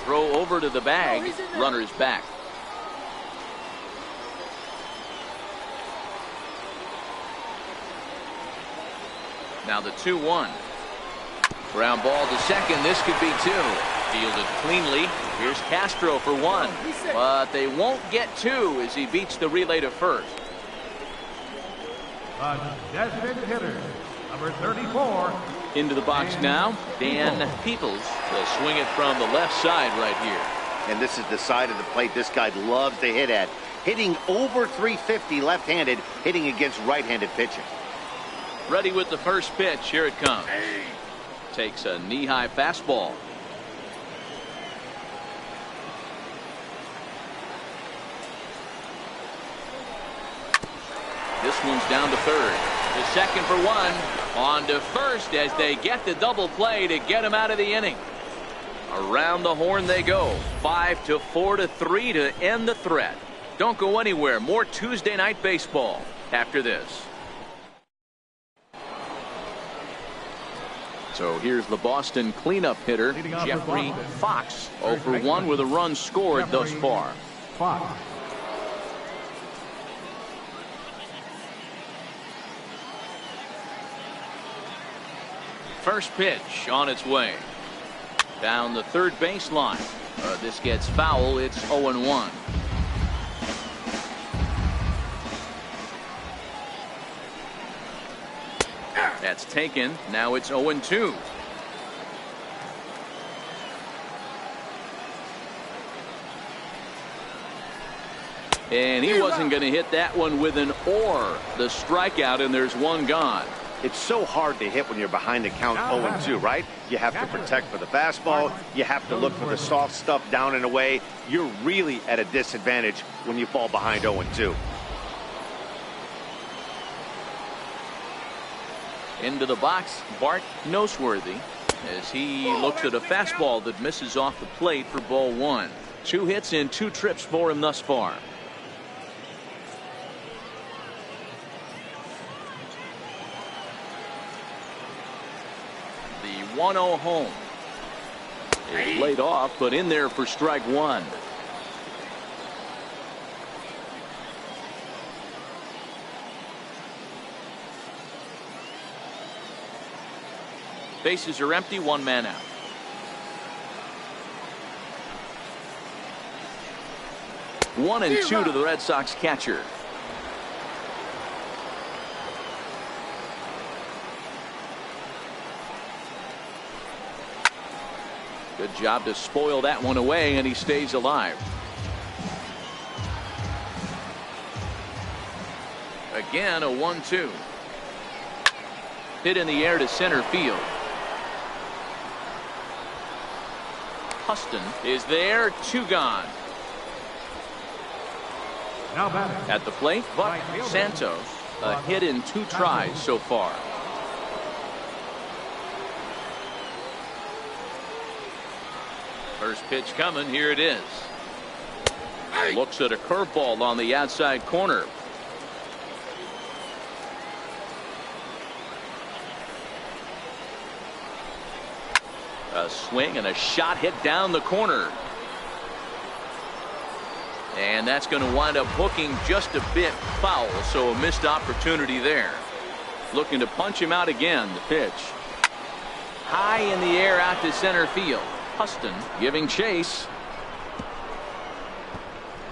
Throw over to the bag, runner's back. Now the 2-1. Ground ball to second. This could be 2. Fielded cleanly. Here's Castro for 1. But they won't get 2 as he beats the relay to first. Designated hitter, number 34. Into the box now, Dan Peoples. They'll swing it from the left side right here. And this is the side of the plate this guy loves to hit at. Hitting over 350 left-handed, hitting against right-handed pitching. Ready with the first pitch. Here it comes. Takes a knee-high fastball. This one's down to third. The second for 1. On to first as they get the double play to get him out of the inning. Around the horn they go. 5-4-3 to end the threat. Don't go anywhere. More Tuesday night baseball after this. So here's the Boston cleanup hitter, Jeffrey Foxx. 0 for 1 with a run scored thus far. Fox. First pitch on its way. Down the third baseline. This gets foul. It's 0-1. That's taken. Now it's 0-2. And he wasn't going to hit that one with an or. The strikeout, and there's one gone. It's so hard to hit when you're behind the count 0-2, right? You have to protect for the fastball. You have to look for the soft stuff down and away. You're really at a disadvantage when you fall behind 0-2. Into the box, Bart Noseworthy, as he looks at a fastball that misses off the plate for ball 1. 2 hits and 2 trips for him thus far. The 1-0 home is laid off, but in there for strike 1. Bases are empty, 1 man out. One and 2 to the Red Sox catcher. Good job to spoil that one away, and he stays alive. Again, a 1-2. Hit in the air to center field. Huston is there, 2 gone. Now batting. At the plate, Buck Santos, a hit in 2 tries so far. First pitch coming, here it is. Looks at a curveball on the outside corner. A swing and a shot hit down the corner. And that's going to wind up hooking just a bit foul, so a missed opportunity there. Looking to punch him out again. The pitch. high in the air out to center field. Huston giving chase.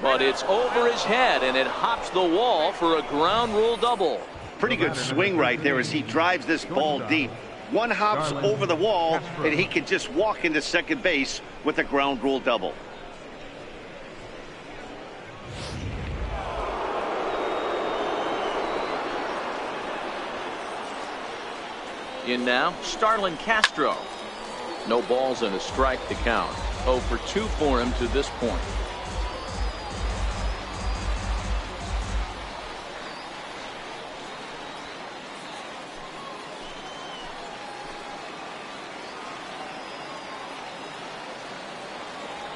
But it's over his head, and it hops the wall for a ground rule double. Pretty good swing right there as he drives this ball deep. One hops over the wall, and he can just walk into second base with a ground rule double. In now, Starlin Castro. No balls and a strike to count. 0 for 2 for him to this point.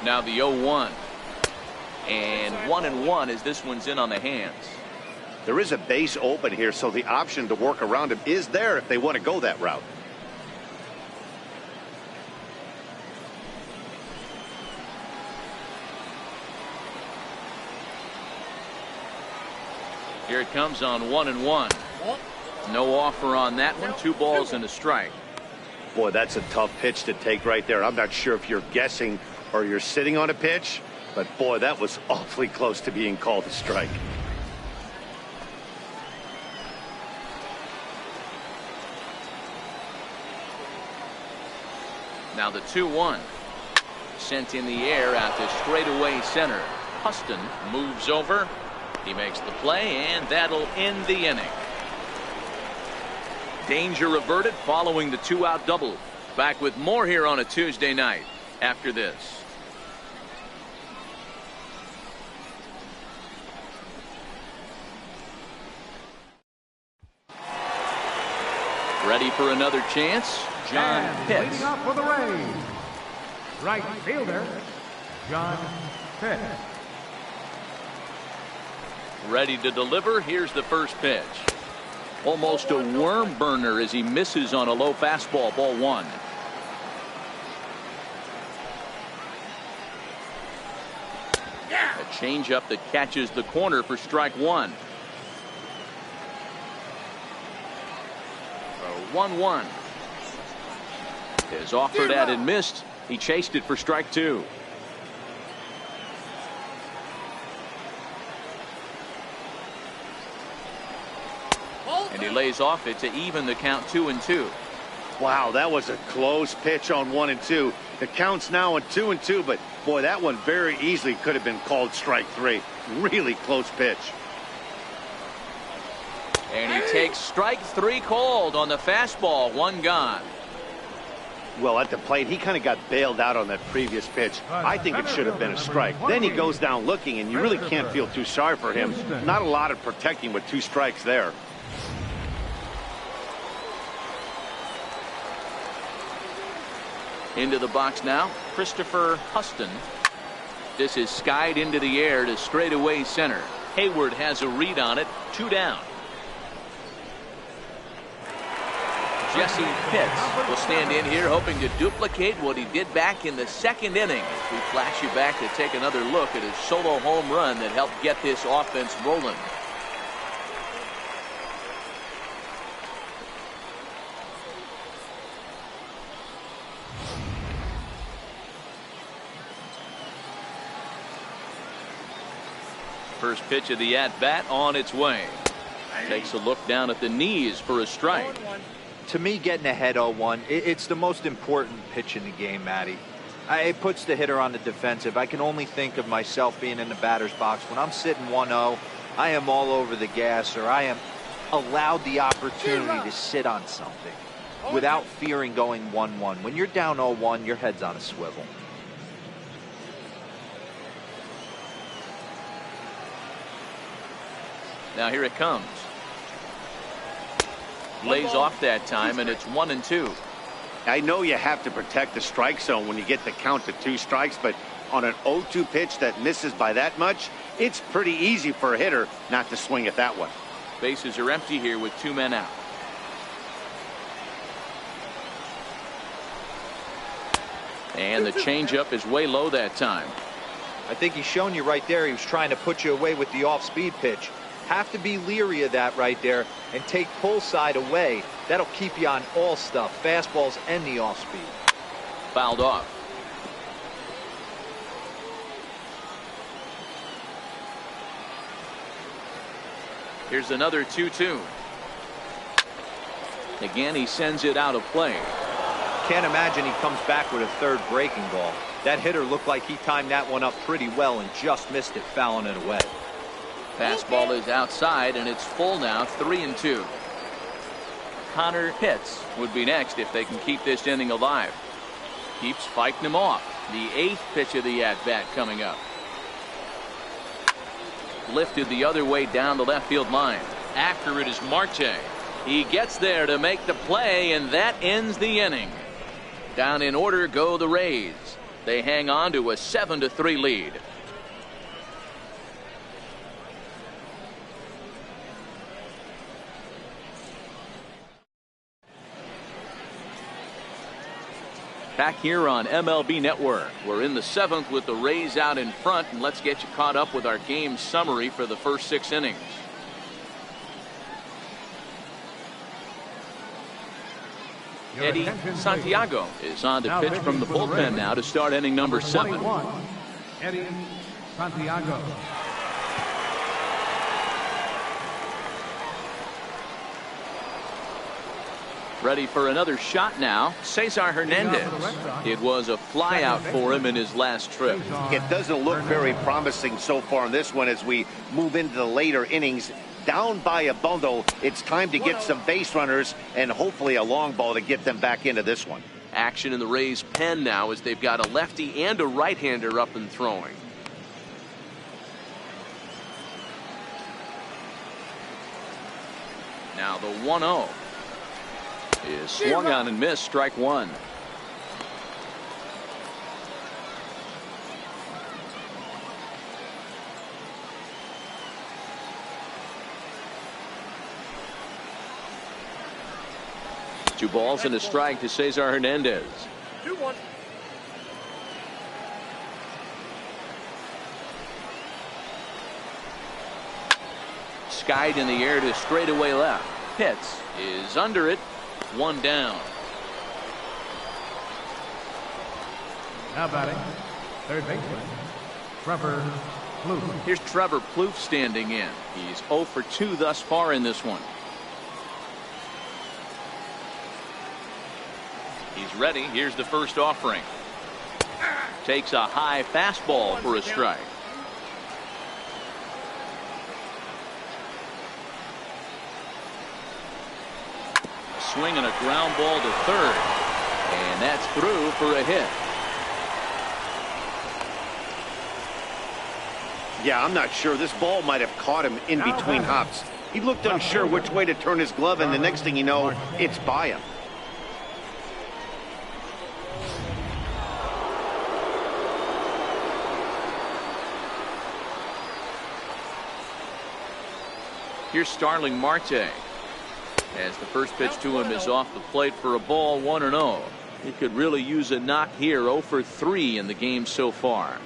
Now the 0-1. And 1-1 as this one's in on the hands. There is a base open here, so the option to work around him is there if they want to go that route. Here it comes on 1-1. No offer on that one. 2 balls and a strike. Boy, that's a tough pitch to take right there. I'm not sure if you're guessing or you're sitting on a pitch, but boy, that was awfully close to being called a strike. Now the 2-1. Sent in the air out to straightaway center. Huston moves over. He makes the play, and that'll end the inning. Danger averted following the 2-out double. Back with more here on a Tuesday night after this. Ready for another chance? John Pitts. Leading off for the Rays, right fielder, John Pitts. Ready to deliver. Here's the first pitch. Almost a worm burner as he misses on a low fastball. Ball 1. A changeup that catches the corner for strike 1. 1-1. Is offered at and missed. He chased it for strike 2. And he lays off it to even the count 2-2. Wow, that was a close pitch on 1-2. The count's now at 2-2, but boy, that one very easily could have been called strike 3. Really close pitch. And he takes strike 3 called on the fastball. 1 gone. Well, at the plate, he kind of got bailed out on that previous pitch. I think it should have been a strike. Then he goes down looking, and you really can't feel too sorry for him. Not a lot of protecting with 2 strikes there. Into the box now, Christopher Huston. This is skied into the air to straightaway center. Hayward has a read on it. 2 down. Jesse Pitts will stand in here hoping to duplicate what he did back in the 2nd inning. As we flash you back to take another look at his solo home run that helped get this offense rolling. First pitch of the at-bat on its way. Takes a look down at the knees for a strike. To me, getting ahead 0-1, it's the most important pitch in the game, Matty. It puts the hitter on the defensive. I can only think of myself being in the batter's box. When I'm sitting 1-0, I am all over the gas, or I am allowed the opportunity to sit on something without fearing going 1-1. When you're down 0-1, your head's on a swivel. Now here it comes. Lays off that time, and it's 1-2. I know you have to protect the strike zone when you get the count to 2 strikes, but on an 0-2 pitch that misses by that much, it's pretty easy for a hitter not to swing at that one. Bases are empty here with 2 men out. And the changeup is way low that time. I think he's shown you right there he was trying to put you away with the off-speed pitch. Have to be leery of that right there and take pull side away. That'll keep you on all stuff, fastballs and the off speed. Fouled off. Here's another 2-2. Again, he sends it out of play. Can't imagine he comes back with a third breaking ball. That hitter looked like he timed that one up pretty well and just missed it, fouling it away. Fastball is outside, and it's full now, 3-2. Connor Pitts would be next if they can keep this inning alive. Keeps fighting him off. The 8th pitch of the at-bat coming up. Lifted the other way down the left field line. After it is Marte. He gets there to make the play, and that ends the inning. Down in order go the Rays. They hang on to a 7-3 lead. Back here on MLB Network. We're in the 7th with the Rays out in front, and let's get you caught up with our game summary for the first 6 innings. Eddie Santiago is on to pitch from the bullpen now to start inning number 7. Eddie Santiago. Ready for another shot now, Cesar Hernandez. It was a fly out for him in his last trip. It doesn't look very promising so far in this one as we move into the later innings. Down by a bundle, it's time to get some base runners and hopefully a long ball to get them back into this one. Action in the Rays' pen now as they've got a lefty and a right-hander up and throwing. Now the 1-0 is swung on and missed, strike 1. Two balls and a strike to Cesar Hernandez. 2-1. Skied in the air to straightaway left. Pitts is under it. 1 down. Now batting, third baseman, Trevor Plouffe. Here's Trevor Plouffe standing in. He's 0 for 2 thus far in this one. He's ready. Here's the first offering. Takes a high fastball for a strike. A swing and a ground ball to third. And that's through for a hit. Yeah, I'm not sure. This ball might have caught him in between hops. He looked unsure which way to turn his glove, and the next thing you know, it's by him. Here's Starling Marte. As the first pitch to him is off the plate for a ball, 1-0. He could really use a knock here. 0 for 3 in the game so far.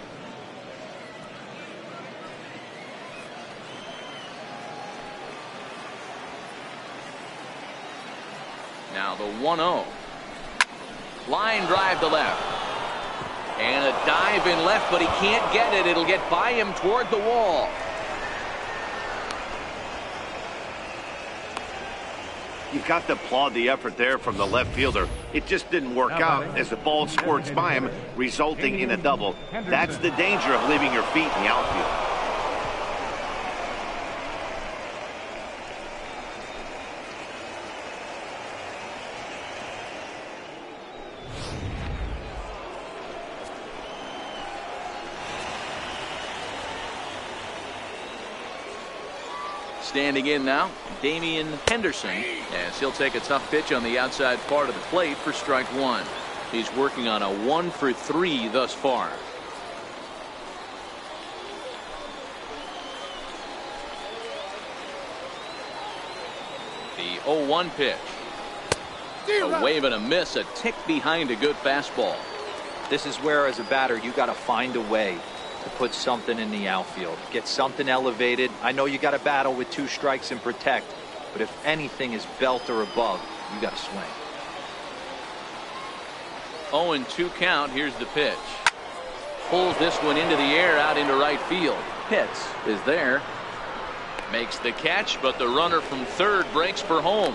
Now the 1-0. Line drive to left. And a dive in left, but he can't get it. It'll get by him toward the wall. You've got to applaud the effort there from the left fielder. It just didn't work out as the ball squirts by him, resulting in a double. That's the danger of leaving your feet in the outfield. Standing in now, Damian Henderson, as he'll take a tough pitch on the outside part of the plate for strike 1. He's working on a 1 for 3 thus far. The 0-1 pitch. A wave and a miss, a tick behind a good fastball. This is where, as a batter, you got to find a way to put something in the outfield. Get something elevated. I know you got to battle with 2 strikes and protect, but if anything is belt or above, you got to swing. 0-2 count. Here's the pitch. Pulls this one into the air out into right field. Pitts is there. Makes the catch, but the runner from third breaks for home.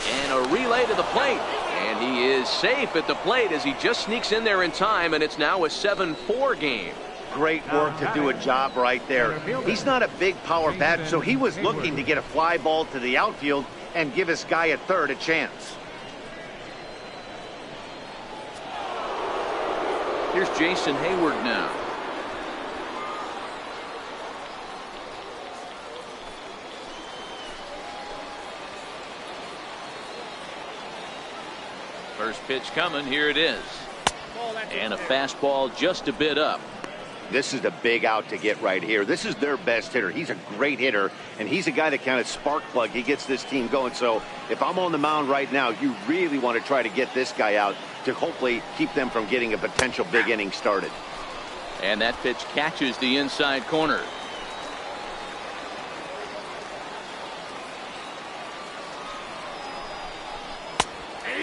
And a relay to the plate. And he is safe at the plate as he just sneaks in there in time, and it's now a 7-4 game. Great work to do a job right there. He's not a big power bat, so he was looking to get a fly ball to the outfield and give his guy at third a chance. Here's Jason Hayward now. First pitch coming. Here it is. And a fastball just a bit up. This is a big out to get right here. This is their best hitter. He's a great hitter, and he's a guy that kind of spark plug. He gets this team going. So if I'm on the mound right now, you really want to try to get this guy out to hopefully keep them from getting a potential big inning started. And that pitch catches the inside corner.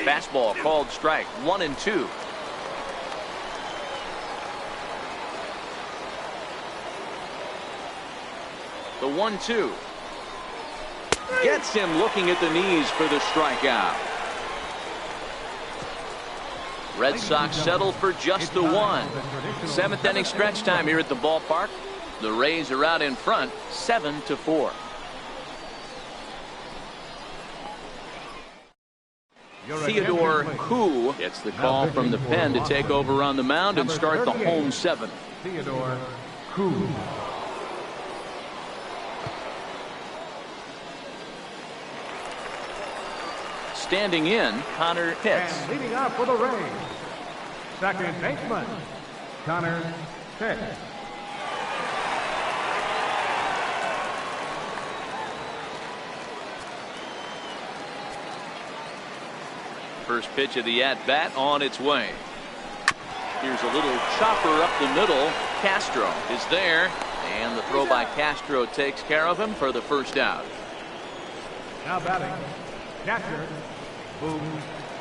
Fastball called strike. 1-2. The 1-2 gets him looking at the knees for the strikeout. Red Sox settle for just the one. 7th inning stretch time here at the ballpark. The Rays are out in front 7-4. Theodore Koo gets the call from the pen to take over on the mound and start the home 7th. Theodore Koo. Standing in, Connor Pitts. And leading off for the Rays, second baseman, Connor Pitts. First pitch of the at-bat on its way. Here's a little chopper up the middle. Castro is there, and the throw by Castro takes care of him for the first out. Now batting, catcher, Boom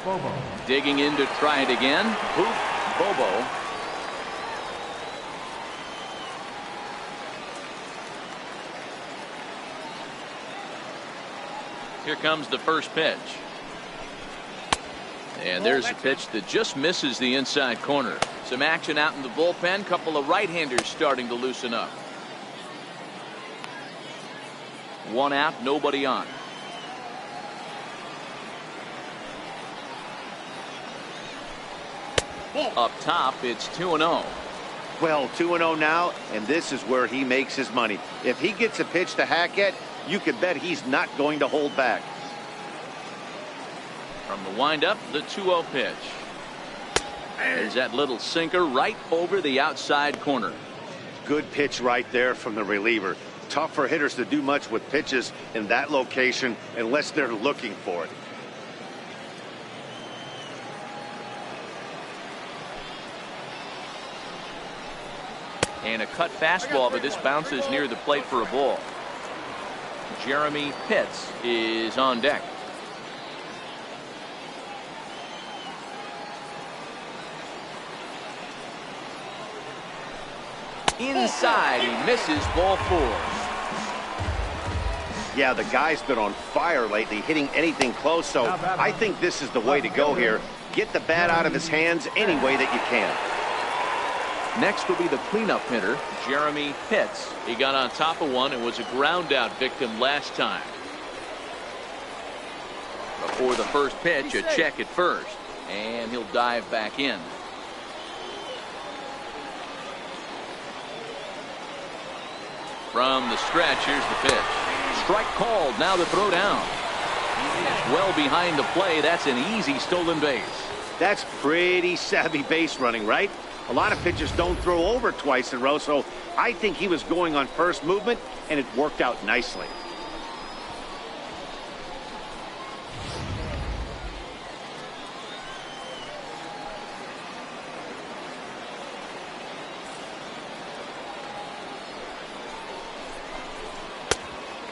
Bobo. Digging in to try it again. Boop Bobo. Here comes the first pitch. And there's a pitch that just misses the inside corner. Some action out in the bullpen. Couple of right-handers starting to loosen up. 1 out, nobody on. Up top, it's 2-0. Well, 2-0 now, and this is where he makes his money. If he gets a pitch to hack at, you can bet he's not going to hold back. From the windup, the 2-0 pitch. There's that little sinker right over the outside corner. Good pitch right there from the reliever. Tough for hitters to do much with pitches in that location unless they're looking for it. And a cut fastball, but this bounces near the plate for a ball. Jeremy Pitts is on deck. Inside, he misses ball 4. Yeah, the guy's been on fire lately, hitting anything close, so I think this is the way to go here. Get the bat out of his hands any way that you can. Next will be the cleanup hitter, Jeremy Pitts. He got on top of one and was a ground out victim last time. Before the first pitch, a check at first, and he'll dive back in. From the stretch, here's the pitch. Strike called, now the throw down. He's well behind the play. That's an easy stolen base. That's pretty savvy base running, right? A lot of pitchers don't throw over twice in a row, so I think he was going on first movement, and it worked out nicely.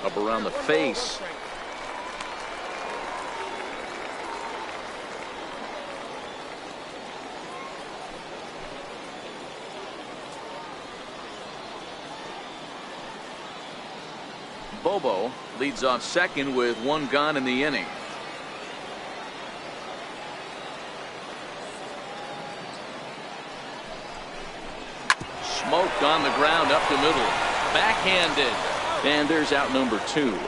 Up around the face. Bobo leads off second with one gone in the inning. Smoked on the ground up the middle. Backhanded. And there's out number 2. Now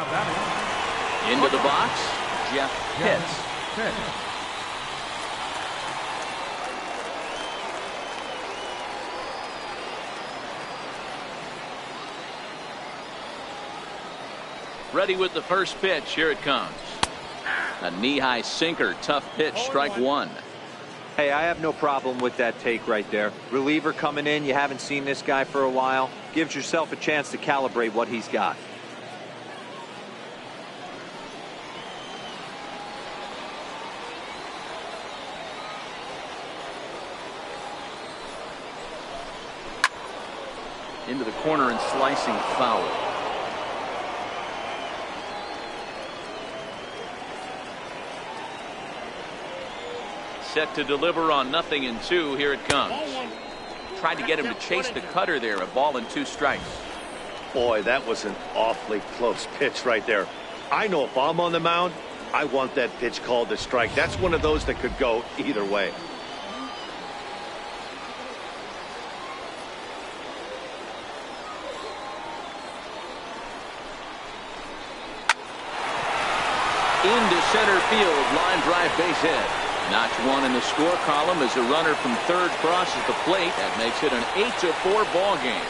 batting. Into the box, Jeff Pitts. Ready with the first pitch. Here it comes. A knee-high sinker. Tough pitch. Strike 1. Hey, I have no problem with that take right there. Reliever coming in. You haven't seen this guy for a while. Gives yourself a chance to calibrate what he's got. Into the corner and slicing foul. Set to deliver on 0-2. Here it comes. Tried to get him to chase the cutter there. A ball and 2 strikes. Boy, that was an awfully close pitch right there. I know if I'm on the mound, I want that pitch called a strike. That's one of those that could go either way. Into center field. Line drive, base hit. Notch 1 in the score column as a runner from third crosses the plate. That makes it an 8-4 ball game.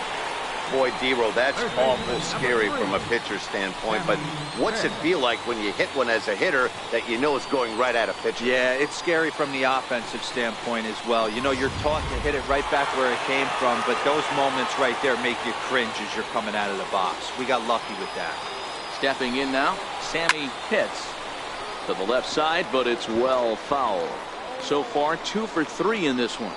Boy, Dero, that's awful scary from a pitcher's standpoint. But what's it feel like when you hit one as a hitter that you know is going right at a pitcher? Yeah, it's scary from the offensive standpoint as well. You know, you're taught to hit it right back where it came from, but those moments right there make you cringe as you're coming out of the box. We got lucky with that. Stepping in now, Sammy Pitts. To the left side, but it's well foul. So far 2 for 3 in this one.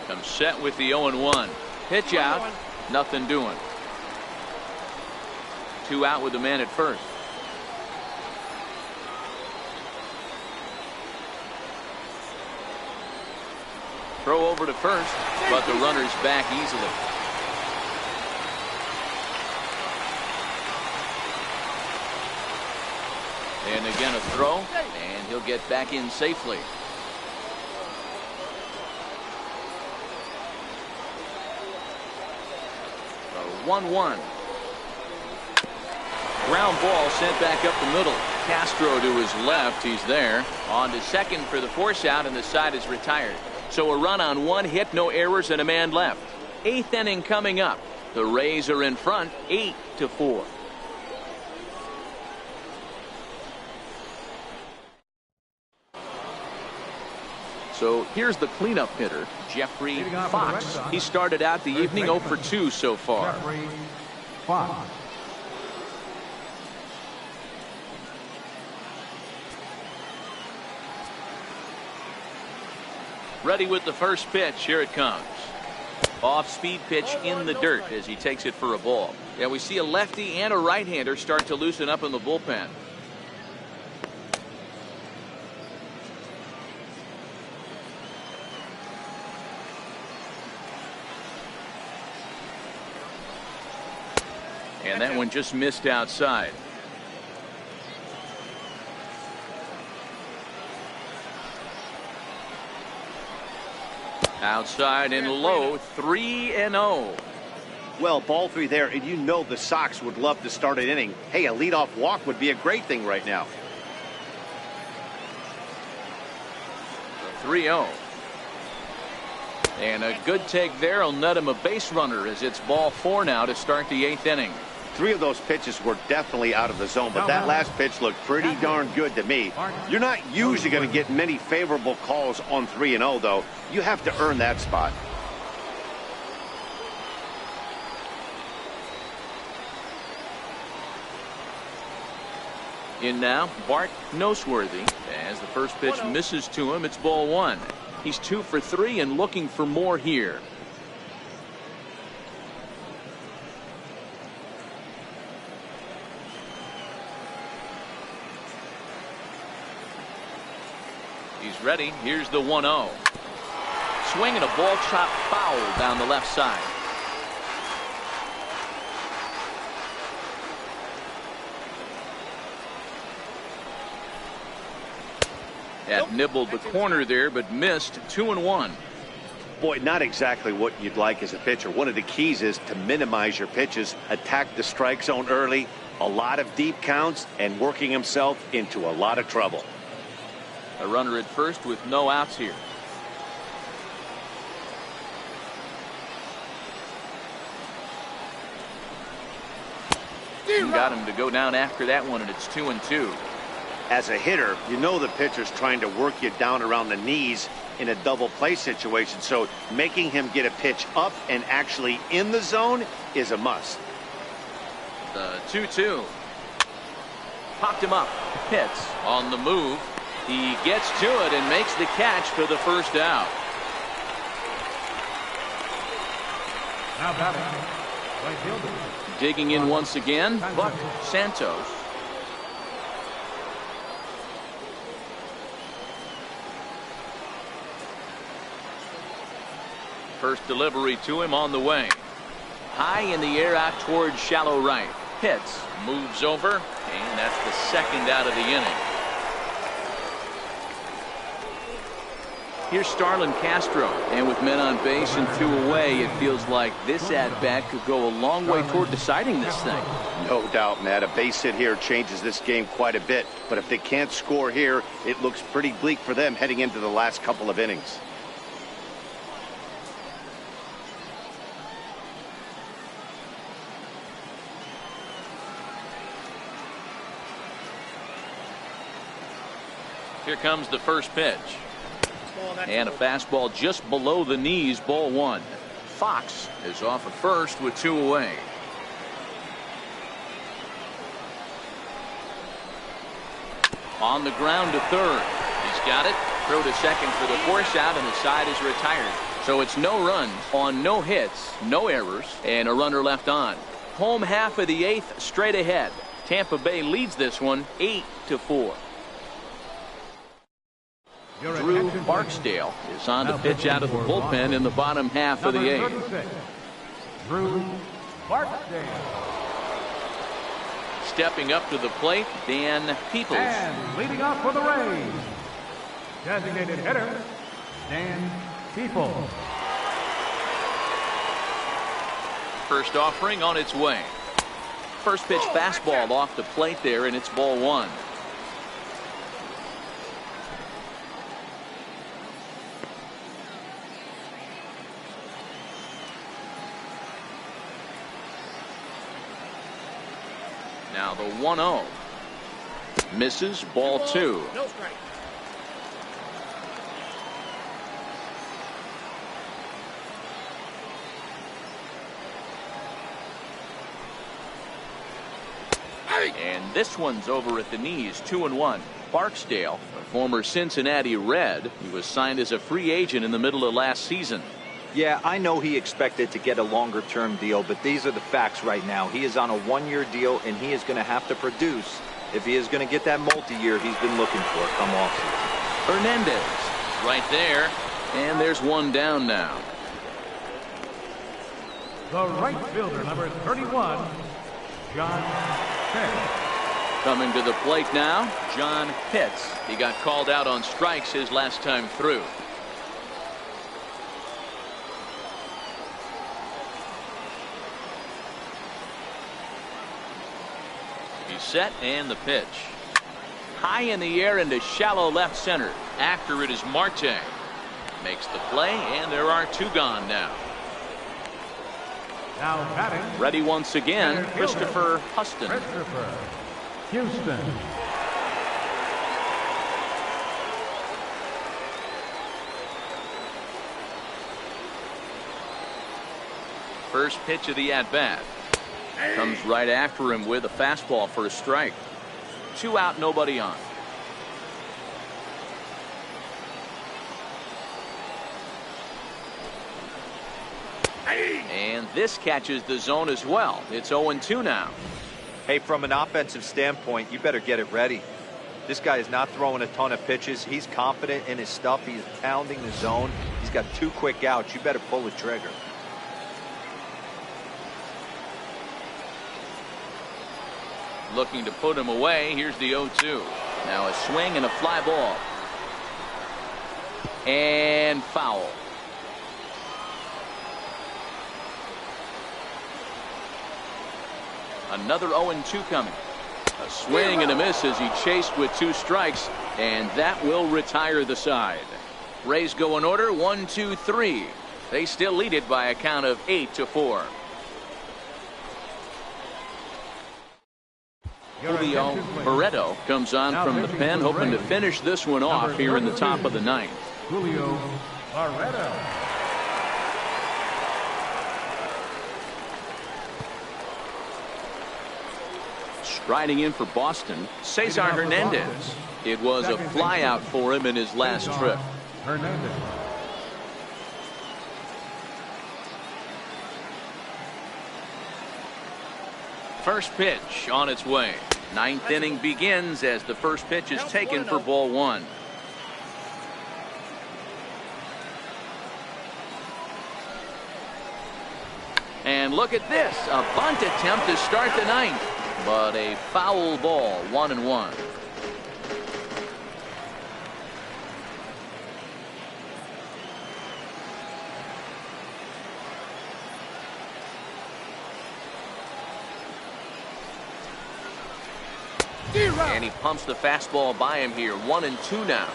Comes set with the 0-1. Pitch out. Nothing doing. 2 out with the man at first. Throw over to first, but the runner's back easily. And again a throw, and he'll get back in safely. The 1-1. Ground ball sent back up the middle. Castro to his left. He's there. On to second for the force out, and the side is retired. So a run on 1 hit, no errors, and a man left. 8th inning coming up. The Rays are in front, 8-4. So here's the cleanup hitter, Jeffrey Foxs. He started out the evening 0 for 2 so far. Jeffrey Foxs. Ready with the first pitch. Here it comes. Off speed pitch in the dirt as he takes it for a ball. Yeah, we see a lefty and a right-hander start to loosen up in the bullpen. And that one just missed outside. Outside and low, 3-0. Well, ball 3 there, and you know the Sox would love to start an inning. Hey, a leadoff walk would be a great thing right now. 3-0. And a good take there will net him a base runner as it's ball 4 now to start the 8th inning. 3 of those pitches were definitely out of the zone, but that last pitch looked pretty darn good to me. You're not usually going to get many favorable calls on 3-0, though. You have to earn that spot. In now, Bart Noseworthy. As the first pitch misses to him, it's ball one. He's 2 for 3 and looking for more here. He's ready. Here's the 1-0. Swing and a ball chopped foul down the left side. That nibbled the corner there, but missed. 2-1. Boy, not exactly what you'd like as a pitcher. One of the keys is to minimize your pitches, attack the strike zone early, a lot of deep counts, and working himself into a lot of trouble. A runner at first with no outs here. Got him to go down after that one, and it's 2-2. As a hitter, you know the pitcher's trying to work you down around the knees in a double play situation, so making him get a pitch up and actually in the zone is a must. The 2-2. Popped him up. Hits on the move. He gets to it and makes the catch for the first out. Now batting, right fielder. Digging in once again, Buck Santos. First delivery to him on the way. High in the air out towards shallow right. Hits, moves over, and that's the second out of the inning. Here's Starlin Castro, and with men on base and 2 away, it feels like this at-bat could go a long way toward deciding this thing. No doubt, Matt. A base hit here changes this game quite a bit, but if they can't score here, it looks pretty bleak for them heading into the last couple of innings. Here comes the first pitch. And a fastball just below the knees, ball one. Foxs is off at first with 2 away. On the ground to third. He's got it. Throw to second for the force out, and the side is retired. So it's no runs on no hits, no errors, and a runner left on. Home half of the 8th straight ahead. Tampa Bay leads this one 8-4. Drew Barksdale is on to pitch out of the bullpen in the bottom half of the 8th. Drew Barksdale. Stepping up to the plate, Dan Peoples. And leading off for the Rays, designated hitter, Dan Peoples. First offering on its way. First pitch fastball off the plate there, and it's ball one. Now the 1-0. Misses, ball two. No strike. And this one's over at the knees, 2-1. Barksdale, a former Cincinnati Red, he was signed as a free agent in the middle of last season. Yeah, I know he expected to get a longer-term deal, but these are the facts right now. He is on a 1-year deal, and he is going to have to produce if he is going to get that multi-year he's been looking for come offseason. Hernandez right there, and there's one down now. The right fielder, number 31, John Pitts. Coming to the plate now, John Pitts. He got called out on strikes his last time through. He's set, and the pitch. High in the air into shallow left center. After it is Marte. Makes the play, and there are 2 gone now. Now batting, Ready once again, Christopher Huston. Christopher Houston. First pitch of the at-bat. Comes right after him with a fastball for a strike. 2 out, nobody on. And this catches the zone as well. It's 0-2 now. Hey, from an offensive standpoint, you better get it ready. This guy is not throwing a ton of pitches. He's confident in his stuff. He's pounding the zone. He's got 2 quick outs. You better pull the trigger. Looking to put him away. Here's the 0-2. Now a swing and a fly ball. And foul. Another 0-2 coming. A swing and a miss as he chased with 2 strikes, and that will retire the side. Rays go in order, 1, 2, 3. They still lead it by a count of 8-4. Julio Barreto comes on from the pen, hoping to finish this one off here in the top of the 9th. Julio Barreto. Striding in for Boston, Cesar Hernandez. It was a flyout for him in his last trip. Hernandez. First pitch on its way. 9th inning begins as the first pitch is taken for ball 1. And look at this, a bunt attempt to start the 9th, but a foul ball, 1-1. And he pumps the fastball by him here. 1-2 now.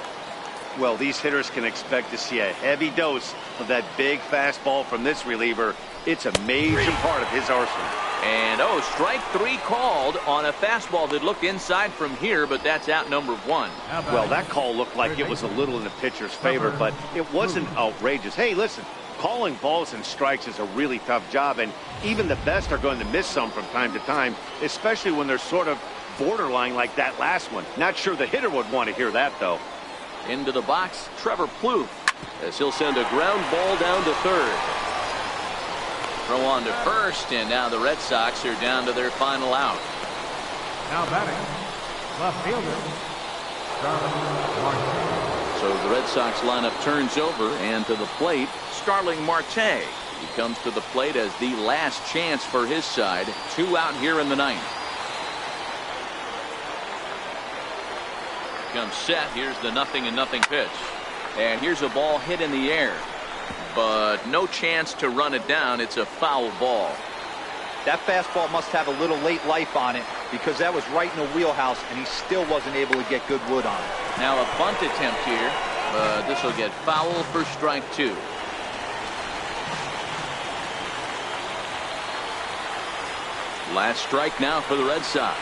Well, these hitters can expect to see a heavy dose of that big fastball from this reliever. It's a major part of his arsenal. And strike 3 called on a fastball that looked inside from here, but that's out number 1. Well, that call looked like it was a little in the pitcher's favor, but it wasn't outrageous. Hey, listen, calling balls and strikes is a really tough job, and even the best are going to miss some from time to time, especially when they're sort of borderline like that last one. Not sure the hitter would want to hear that, though. Into the box, Trevor Plouffe, as he'll send a ground ball down to third. Throw on to first, and now the Red Sox are down to their final out. Now batting, left fielder, Starling Marte. So the Red Sox lineup turns over, and to the plate, Starling Marte. He comes to the plate as the last chance for his side. 2 out here in the 9th. Comes set. Here's the 0-0 pitch. And here's a ball hit in the air, but no chance to run it down. It's a foul ball. That fastball must have a little late life on it, because that was right in the wheelhouse, and he still wasn't able to get good wood on it. Now a bunt attempt here, but this will get foul for strike 2. Last strike now for the Red Sox.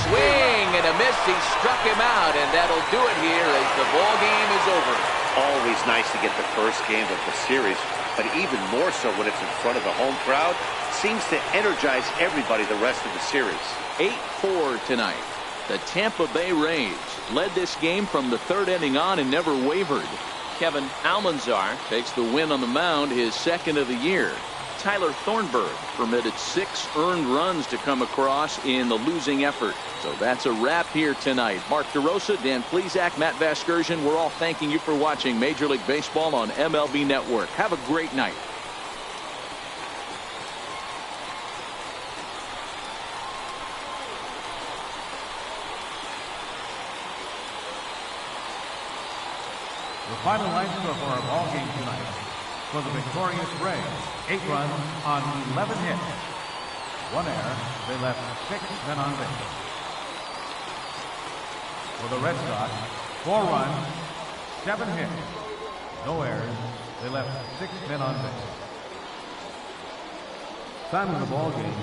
Swing and a miss. He struck him out, and that'll do it here as the ball game is over. Always nice to get the first game of the series, but even more so when it's in front of the home crowd. Seems to energize everybody the rest of the series. 8-4 tonight. The Tampa Bay Rays led this game from the 3rd inning on and never wavered. Kevin Almanzar takes the win on the mound, his 2nd of the year. Tyler Thornburg permitted 6 earned runs to come across in the losing effort. So that's a wrap here tonight. Mark DeRosa, Dan Plesac, Matt Vasgersian, we're all thanking you for watching Major League Baseball on MLB Network. Have a great night. The final line score for our ball game tonight. For the victorious Rays, 8 runs on 11 hits. 1 error. They left 6 men on base. For the Red Sox, 4 runs, 7 hits. No errors. They left 6 men on base. Time of the ball game.